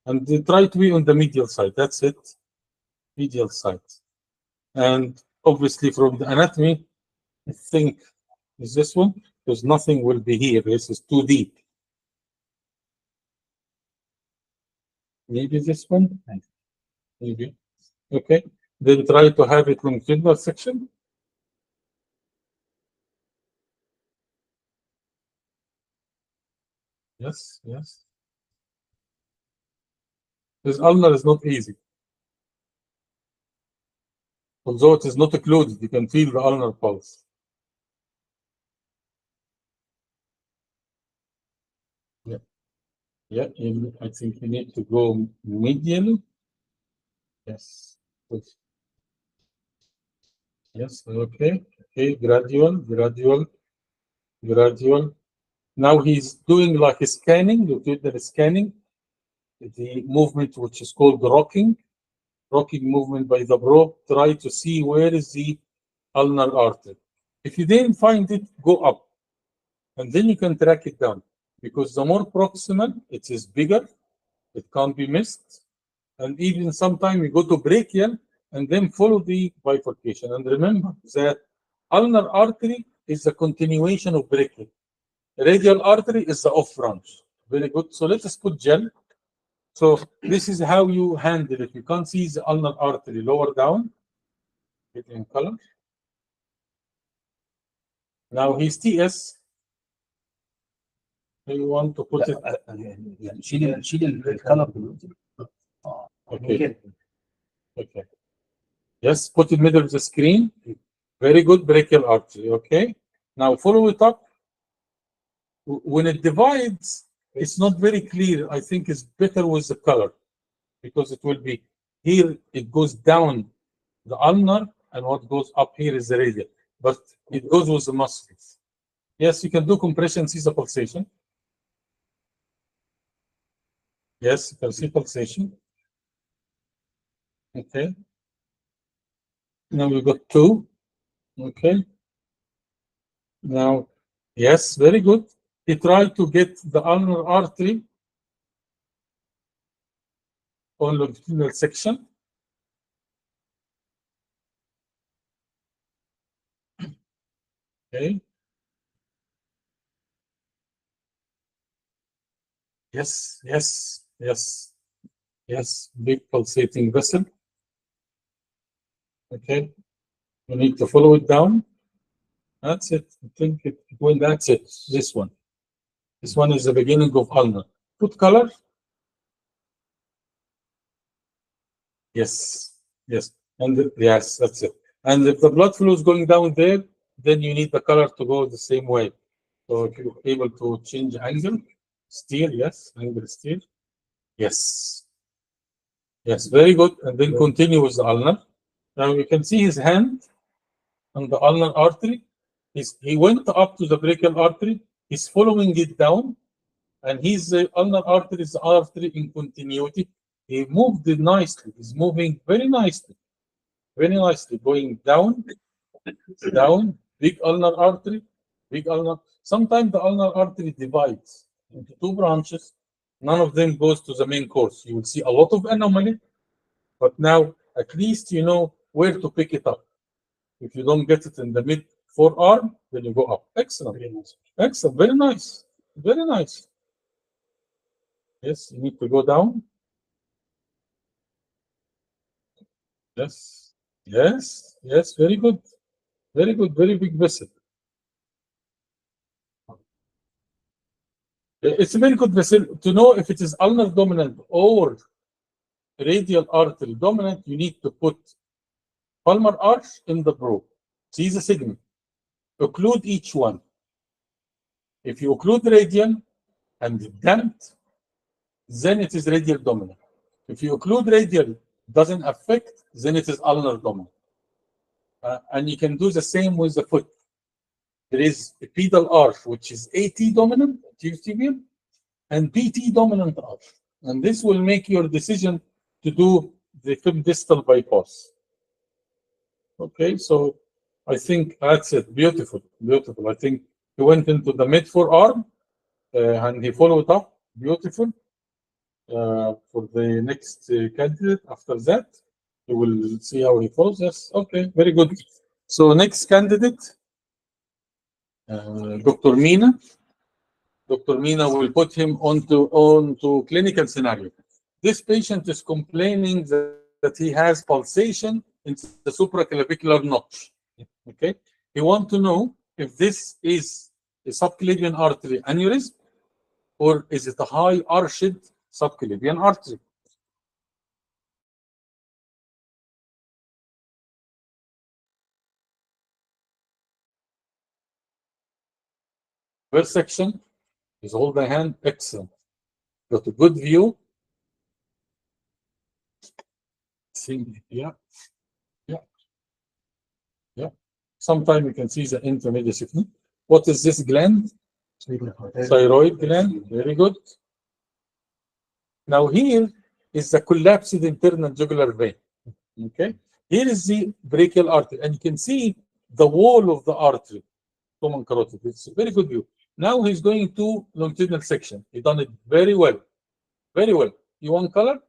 And they try to be on the medial side. That's it. Medial side. And obviously from the anatomy, I think is this one, because nothing will be here. This is too deep. Maybe this one? Maybe. Okay. Then try to have it longitudinal section. Yes, yes. This ulnar is not easy. Although it is not occluded, you can feel the ulnar pulse. Yeah. Yeah, I think you need to go medial. Yes. Yes, okay. Okay, gradual. Now he's doing like a scanning, longitudinal scanning, the movement which is called the rocking movement by the probe. Try to see where is the ulnar artery. If you didn't find it, go up, and then you can track it down, because the more proximal, it is bigger, it can't be missed, and even sometimes you go to brachial and then follow the bifurcation. And remember that ulnar artery is the continuation of brachial. Radial artery is the off branch. Very good. So let us put gel. So this is how you handle it. You can't see the ulnar artery lower down. Get in color. Now his TS. You want to put it. شيل الكلر. Okay. Okay. Yes, put it middle of the screen. Very good, brachial artery. Okay. Now follow it up. When it divides, it's not very clear. I think it's better with the color, because it will be here, it goes down the ulnar, and what goes up here is the radial, but it goes with the muscles. Yes, you can do compression, see the pulsation. Yes, you can see pulsation. Okay. Now we got 2. Okay. Now, yes, very good. He tried to get the ulnar artery on longitudinal section. Okay. Yes, yes, yes, yes. Big pulsating vessel. Okay. You need to follow it down. That's it. I think well, that's it. This one. This one is the beginning of ulnar. Put color. Yes. Yes. And yes, that's it. And if the blood flow is going down there, then you need the color to go the same way. So if you're able to change angle, steer, yes, angle steer. Yes. Yes, very good. And then continue with the ulnar. Now you can see his hand on the ulnar artery. He went up to the brachial artery. He's following it down. And his ulnar artery is the artery in continuity. He moved it nicely. He's moving very nicely. Very nicely. Going down, down, big ulnar artery, big ulnar. Sometimes the ulnar artery divides into two branches. None of them goes to the main course. You will see a lot of anomaly, but now at least you know where to pick it up. If you don't get it in the mid forearm, then you go up. Excellent. Excellent. Very nice. Very nice. Yes, you need to go down. Yes. Yes. Yes. Very good. Very good. Very big vessel. It's a very good vessel. To know if it is ulnar dominant or radial artery dominant, you need to put palmar arch in the probe. See the segment. Occlude each one. If you occlude radial and damped, then it is radial dominant. If you occlude radial, doesn't affect, then it is ulnar dominant. And you can do the same with the foot. There is a pedal arch, which is AT dominant, tibial, and PT dominant arch. And this will make your decision to do the fib distal bypass. Okay, so I think that's it. Beautiful, beautiful. I think he went into the mid forearm and he followed up. Beautiful. For the next candidate after that, you will see how he follows. Yes, okay, very good. So next candidate, Dr. Mina. Dr. Mina will put him onto clinical scenario. This patient is complaining that he has pulsation in the supraclavicular notch. Okay, he wants to know if this is a subclavian artery aneurysm or is it a high arched subclavian artery. First section is hold the hand, excellent. Got a good view. See, yeah. Sometimes you can see the intermediate signal. What is this gland? Thyroid gland, very good. Now here is the collapsed internal jugular vein. Okay, here is the brachial artery, and you can see the wall of the artery, common carotid. It's a very good view. Now he's going to longitudinal section. He done it very well, very well. You want color?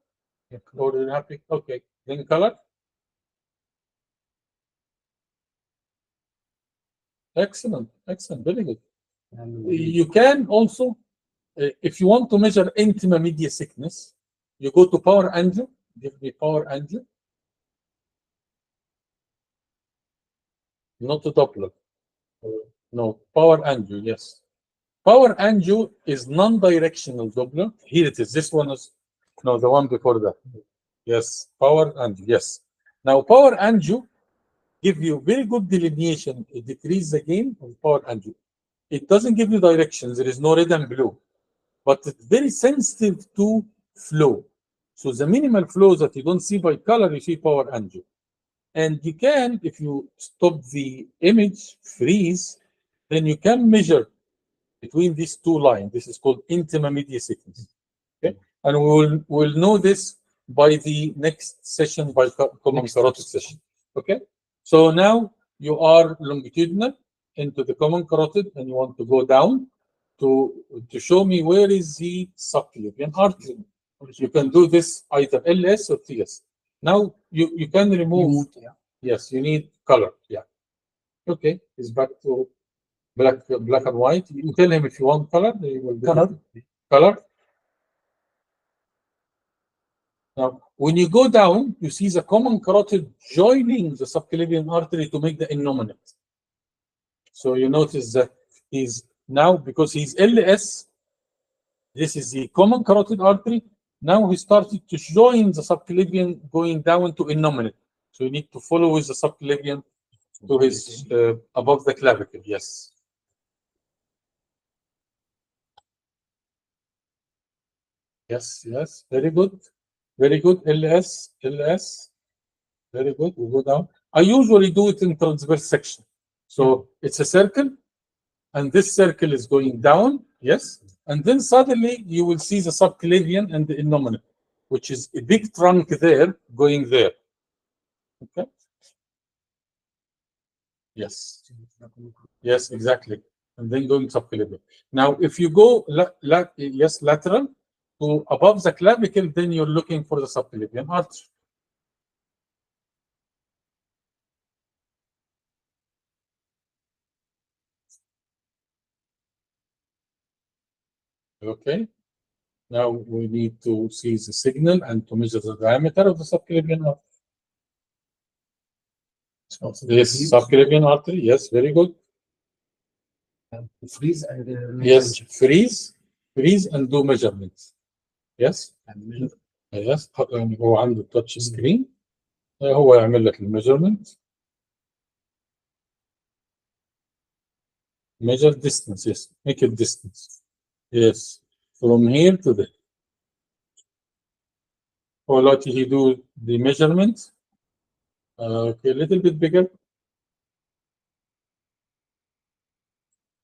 Yeah. Or you're happy? Okay, then color. Excellent, excellent, very good. And you can also, if you want to measure intima media thickness, you go to power angio. Give me power angio. Not to Doppler. No, power angio, yes. Power angio is non-directional Doppler. Here it is. This one is, no, the one before that. Yes, power angio, yes. Now, power angio give you very good delineation. It decreases the gain of power angio. It doesn't give you directions. There is no red and blue, but it's very sensitive to flow. So the minimal flows that you don't see by color, you see power angio. And you can, if you stop the image, freeze, then you can measure between these two lines. This is called intima media thickness. Okay, and we'll know this by the next session, by common carotid session. Okay, so now you are longitudinal into the common carotid, and you want to go down to show me where is the subclavian artery. You can do this either LS or TS. Now you can remove. Yes, you need color. Yeah. Okay, it's back to black and white. You tell him if you want color. He will color. Color. Now when you go down, you see the common carotid joining the subclavian artery to make the innominate. So you notice that he's now, because he's LS, this is the common carotid artery. Now he started to join the subclavian going down to innominate. So you need to follow with the subclavian to his above the clavicle. Yes. Yes, yes, very good. Very good. LS, LS. Very good. We go down. I usually do it in transverse section. So it's a circle, and this circle is going down. Yes. And then suddenly you will see the subclavian and the innominate, which is a big trunk there going there. Okay. Yes. Yes, exactly. And then going subclavian. Now, if you go lateral to above the clavicle, then you're looking for the subclavian artery. Okay. Now we need to see the signal and to measure the diameter of the subclavian artery. Yes, subclavian artery. Yes, very good. Freeze and Yes, freeze and do measurements. Yes. يس يعني هو عنده تاتش سكرين هو يعمل لك الميجرمنت measure distance. Yes, make it distance. Yes, from here to there. Or like he do the measurement. Okay, a little bit bigger.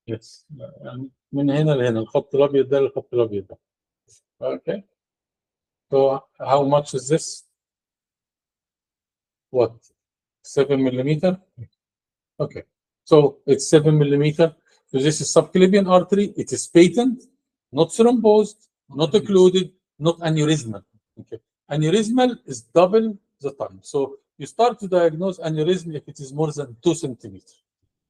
Yes, يعني من هنا لهنا الخط الابيض ده للخط الابيض ده. Okay. So how much is this? What? 7 millimeter? Okay. So it's 7 millimeter. So this is subclavian artery. It is patent, not thrombosed, not occluded, not aneurysmal. Okay. Aneurysmal is double the time. So you start to diagnose aneurysm if it is more than 2 centimeters.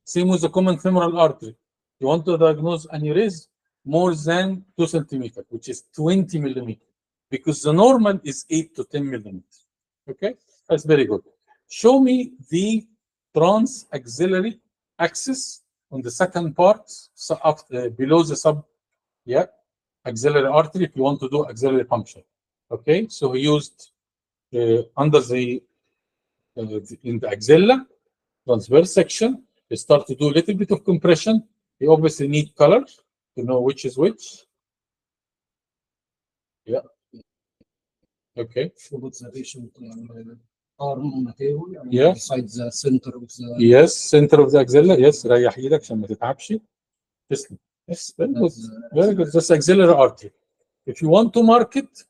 Same with the common femoral artery. You want to diagnose aneurysm more than 2 centimeters, which is 20 millimeters, because the normal is 8 to 10 millimeters. Okay, that's very good. Show me the transaxillary axis on the second part, so up, below the axillary artery, if you want to do axillary function. Okay, so he used under the in the axilla transverse section. He start to do a little bit of compression. You obviously need color to know which is which. Yeah. Okay. Yeah. Besides the center of the Yes, center of the axilla. Yes, ريح ايدك عشان ما تتعبش. تسلم. Yes, very good. Very good. That's axillary artery. If you want to mark it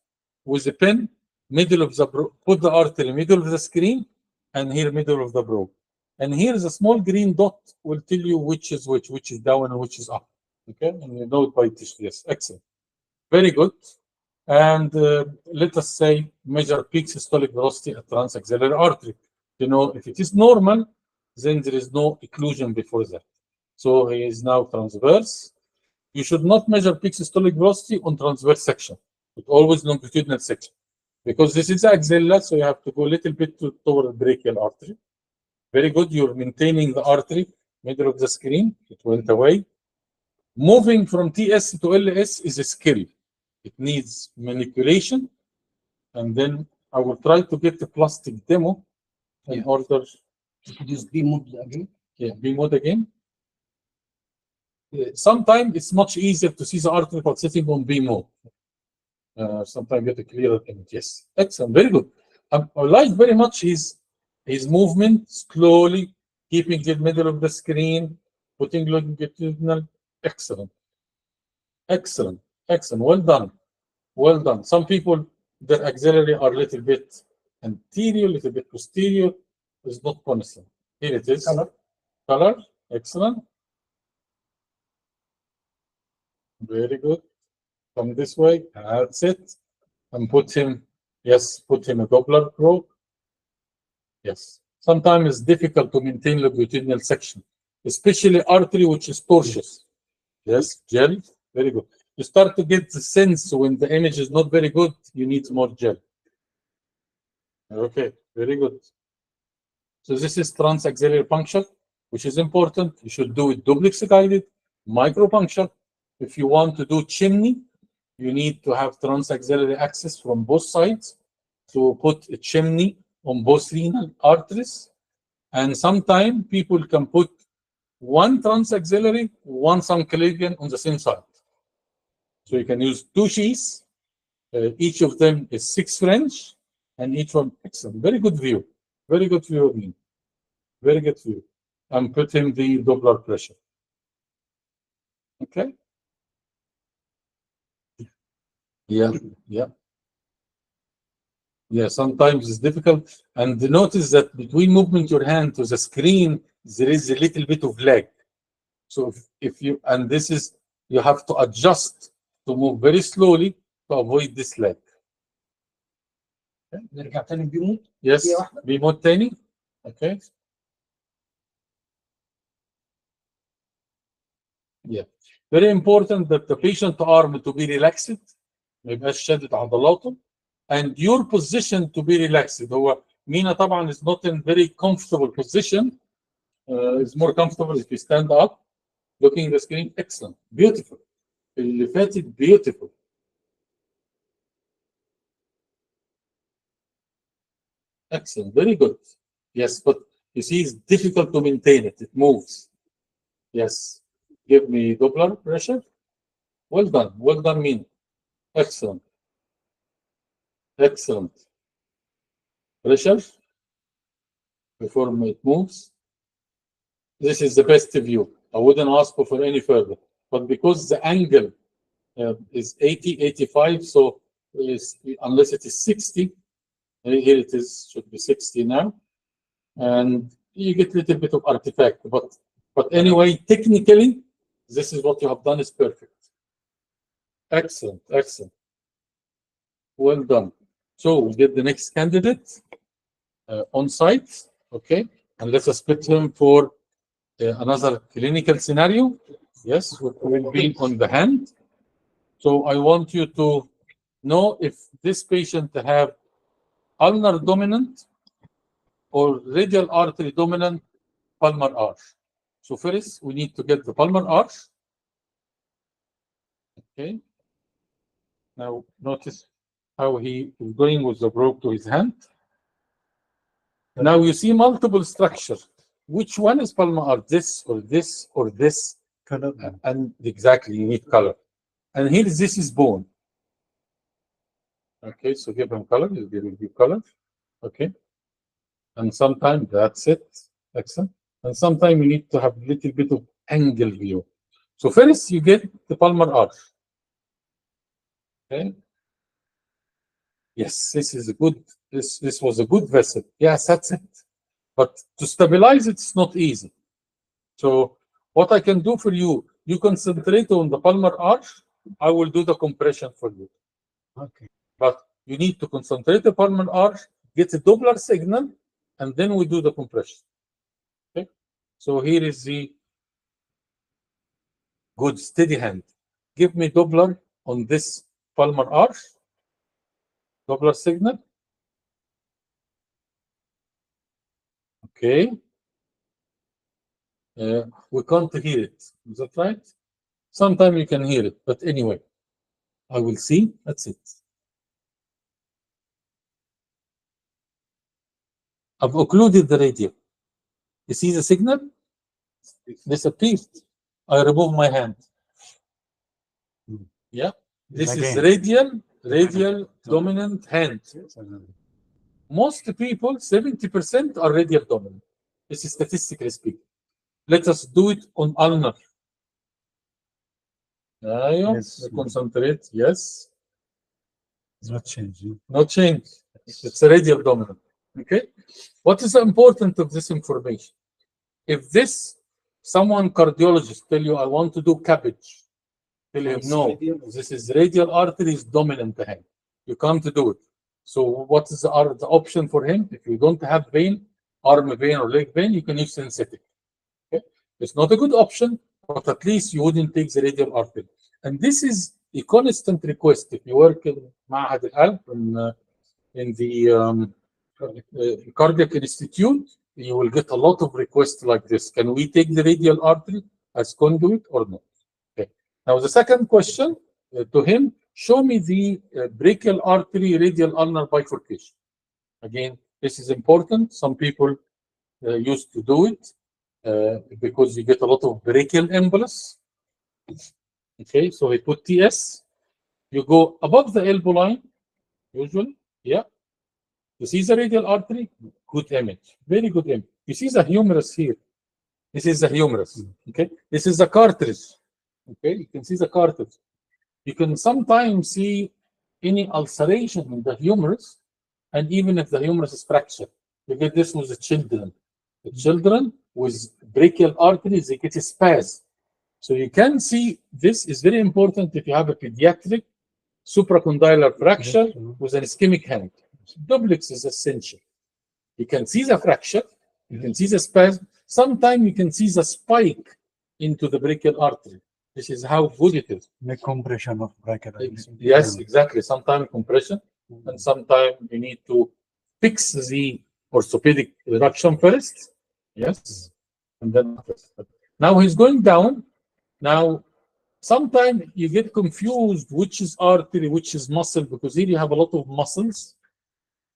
with a pen, middle of the put the artery middle of the screen, and here middle of the probe. And here is a small green dot will tell you which is which is down and which is up. Okay, and you know it by tissue. Yes, excellent. Very good. And let us say measure peak systolic velocity at transaxillary artery. You know, if it is normal, then there is no occlusion before that. So he is now transverse. You should not measure peak systolic velocity on transverse section, but always longitudinal section, because this is axilla, so you have to go a little bit toward the brachial artery. Very good. You're maintaining the artery, middle of the screen. It went away. Moving from TS to LS is a skill. It needs manipulation, and then I will try to get the plastic demo in order. Just be moved again. Yeah, be mode again. Sometimes it's much easier to see the artery while sitting on B mode. Sometimes get a clearer image. Yes, excellent, very good. I like very much his movement, slowly keeping the middle of the screen, putting longitudinal. Excellent, excellent, excellent. Well done, well done. Some people, their axillary are a little bit anterior, a little bit posterior. It's not constant. Here it is. Color. Excellent. Very good. Come this way. That's it. And put him. Yes, put him a Doppler probe. Yes. Sometimes it's difficult to maintain longitudinal section, especially artery which is tortuous. Yes, gel. Very good. You start to get the sense when the image is not very good, you need more gel. Okay, very good. So this is transaxillary puncture, which is important. You should do it duplex guided, micropuncture. If you want to do chimney, you need to have transaxillary access from both sides to put a chimney on both renal arteries. And sometimes people can put one transaxillary, one subclavian on the same side. So you can use two sheaths. Each of them is 6 French, and each one excellent. Very good view. Very good view of me. Very good view. I'm putting the Doppler pressure. Okay. Yeah, yeah. Yeah, sometimes it's difficult. And notice that between movement your hand to the screen, there is a little bit of lag. So if you, and this is, you have to adjust to move very slowly to avoid this lag. نرجع تاني بيموت. Yes, بيموت تاني. Okay. Yeah. Very important that the patient arm to be relaxed. ما يبقاش شادد عضلاته. And your position to be relaxed. هو مينا طبعا is not in very comfortable position. It's more comfortable if you stand up, looking at the screen. Excellent. Beautiful. اللي فاتت beautiful. Excellent. Very good. Yes, but you see it's difficult to maintain it. It moves. Yes. Give me Doppler pressure. Well done. Well done, Mina. Excellent. Excellent. Pressure before it moves. This is the best view. I wouldn't ask for any further. But because the angle is 80, 85, so unless it is 60, here it is, should be 60 now. And you get a little bit of artifact. But anyway, technically, this is what you have done is perfect. Excellent, excellent. Well done. So we'll get the next candidate on site, okay? And let us put him for another clinical scenario. Yes, which will be on the hand. So I want you to know if this patient have ulnar dominant or radial artery dominant palmar arch. So first, we need to get the palmar arch. Okay. Now notice how he is going with the probe to his hand. Now you see multiple structures. Which one is palmar arch? This or this or this? And exactly, you need color. And here, this is bone. Okay, so give him color. He'll give you color. Okay. And sometimes that's it. Excellent. And sometimes you need to have a little bit of angle view. So first you get the palmar arch. Okay. Yes, this is a good, this was a good vessel. Yes, that's it. But to stabilize it, it's not easy. So what I can do for you, you concentrate on the palmar arch. I will do the compression for you. Okay. But you need to concentrate the palmar arch, get a Doppler signal, and then we do the compression. Okay. So here is the good steady hand. Give me Doppler on this palmar arch. Doppler signal. Okay. We can't hear it. Is that right? Sometimes you can hear it, but anyway, I will see. That's it. I've occluded the radial. You see the signal? Disappeared. I remove my hand. Yeah. This is radial dominant hand. Most people, 70% are radial dominant. This is statistically speaking. Let us do it on ulnar. Yes. Concentrate. Yes. It's not changing. No change. It's a radial dominant. Okay. What is the importance of this information? If someone cardiologist tell you, I want to do cabbage, tell him, no, this is radial artery is dominant hand. You can't do it. So what is the option for him? If you don't have vein, arm vein or leg vein, you can use synthetic. Okay? It's not a good option, but at least you wouldn't take the radial artery. And this is a constant request. If you work in Ma'had al-Qalb in the Cardiac Institute, you will get a lot of requests like this. Can we take the radial artery as conduit or not? Okay. Now the second question to him, show me the brachial artery radial ulnar bifurcation. Again, this is important. Some people used to do it because you get a lot of brachial embolus. Okay, so we put TS. You go above the elbow line, usually, yeah. You see the radial artery? Good image, very good image. You see the humerus here. This is the humerus, okay? This is the cartilage, okay? You can see the cartilage. You can sometimes see any ulceration in the humerus, and even if the humerus is fractured. You get this with the children. The children with brachial arteries, they get a spasm. So you can see this is very important if you have a pediatric supracondylar fracture with an ischemic hand. Duplex is essential. You can see the fracture, you can see the spasm. Sometimes you can see the spike into the brachial artery. This is how good it is. Make compression of brachial. Yes, exactly. Sometimes compression, and sometimes you need to fix the orthopedic reduction first. Yes, and then now he's going down. Now, sometimes you get confused which is artery, which is muscle, because here you have a lot of muscles,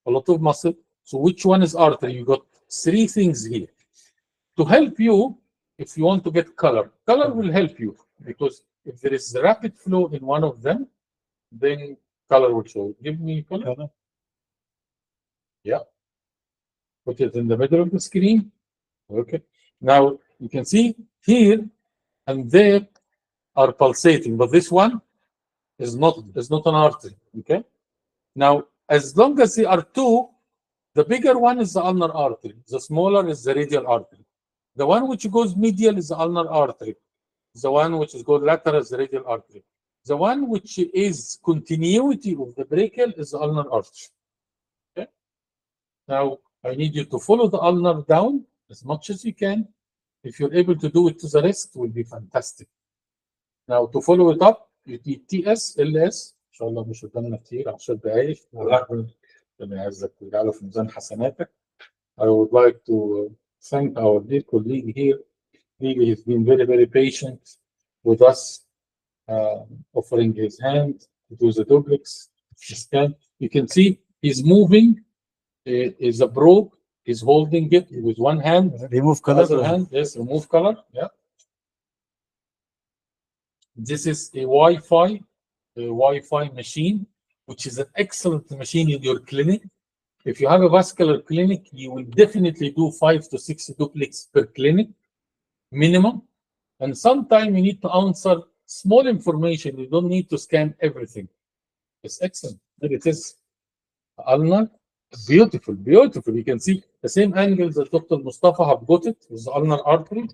So which one is artery? You got three things here. To help you, if you want to get color will help you, because if there is rapid flow in one of them, then color will show. Give me color. Yeah. Put it in the middle of the screen. Okay. Now you can see here and there are pulsating, but this one is not an artery. Okay. Now, as long as there are two, the bigger one is the ulnar artery, the smaller is the radial artery. The one which goes medial is the ulnar artery. The one which goes lateral is the radial artery. The one which is continuity of the brachial is the ulnar artery. Okay. Now, I need you to follow the ulnar down as much as you can. If you're able to do it to the wrist, it will be fantastic. Now, to follow it up, you need TS, LS. إن شاء الله مش قدامنا كتير 10 دقايق. ربنا يعزك ويجعله في ميزان حسناتك. I would like to thank our dear colleague here. Really, he's been very, very patient with us, offering his hand to do the duplex scan. You can see he's moving. Is a probe. He's holding it with one hand. Remove color. Other hand, yes, remove color. Yeah. This is a Wi-Fi machine, which is an excellent machine in your clinic. If you have a vascular clinic, you will definitely do 5 to 6 duplex per clinic, minimum. And sometimes you need to answer small information. You don't need to scan everything. It's excellent. There it is. Ulnar. Beautiful, beautiful. You can see the same angles that Dr. Mustafa have got it with the ulnar artery.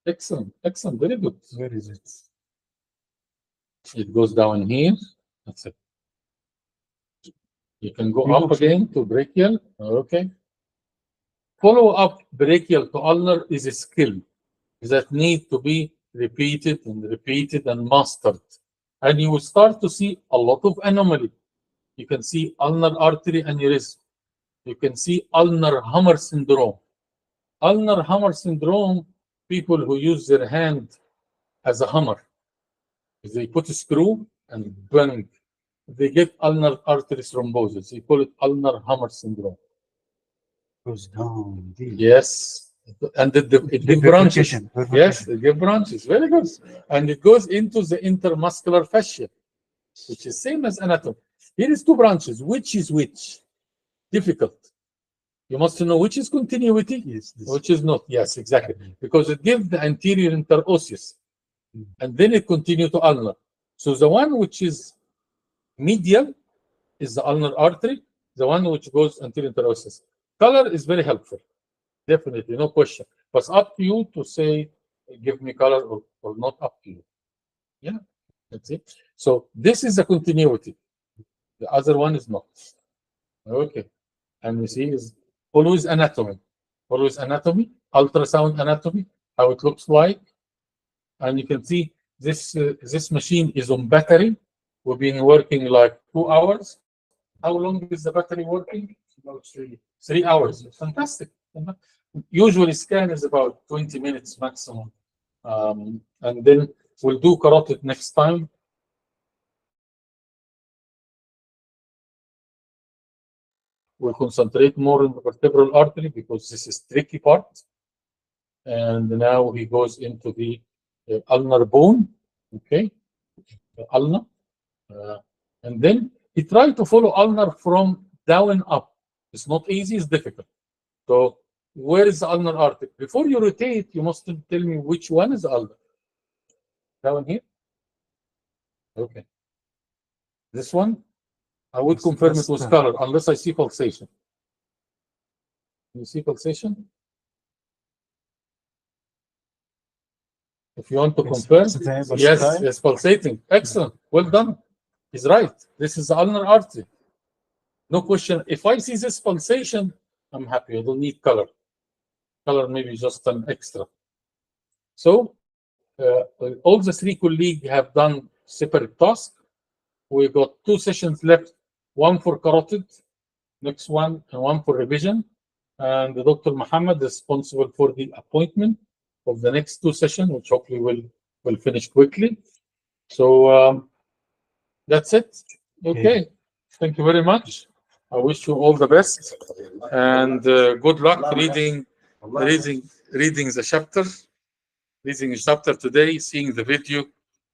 Excellent, excellent, very good. Where is it? It goes down here. That's it. You can go up again to brachial. Okay. Follow up brachial to ulnar is a skill that needs to be repeated and mastered. And you will start to see a lot of anomaly. You can see ulnar artery aneurysm. You can see ulnar hammer syndrome. Ulnar hammer syndrome, people who use their hand as a hammer. If they put a screw and bang, they get ulnar artery thrombosis. They call it ulnar hammer syndrome. Goes down. Yes. And it gives branches. Yes, it gives branches. Very good. And it goes into the intermuscular fascia, which is same as anatomy. Here is two branches. Which is which? Difficult. You must know which is continuity, Yes, which is not. Yes, exactly. Because it gives the anterior interosseous. And then it continues to ulnar. So the one which is medial is the ulnar artery. The one which goes anterior interosseous. Color is very helpful. Definitely, no question. But it's up to you to say, give me color or not up to you. Yeah, that's it. So this is the continuity. The other one is not. Okay. And we see is always anatomy. Always anatomy, ultrasound anatomy, how it looks like. And you can see this this machine is on battery. We've been working like 2 hours. How long is the battery working? About 3 hours. Fantastic. Usually scan is about 20 minutes maximum. And then we'll do carotid next time. We'll concentrate more on the vertebral artery because this is tricky part. And now he goes into the ulnar bone, okay, the ulnar. And then he tried to follow ulnar from down up. It's not easy, it's difficult. So where is the ulnar artery? Before you rotate, you must tell me which one is ulnar. Down here? Okay. This one? I would confirm it was color unless I see pulsation. You see pulsation? If you want to confirm, yes, it's pulsating. Excellent. Well done. He's right. This is the ulnar artery. No question. If I see this pulsation, I'm happy. I don't need color. Color maybe just an extra. So all the 3 colleagues have done separate tasks. We got 2 sessions left, one for carotid, next one, and one for revision. And Dr. Muhammad is responsible for the appointment of the next 2 sessions, which hopefully will finish quickly. So that's it. Okay. Thank you very much. I wish you all the best and good luck reading the chapter. Reading the chapter today, seeing the video,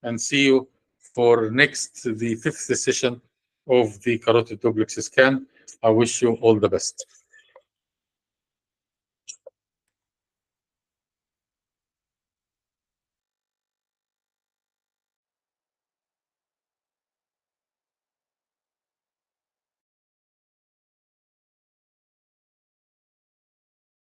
and see you for the 5th session of the carotid duplex scan. I wish you all the best.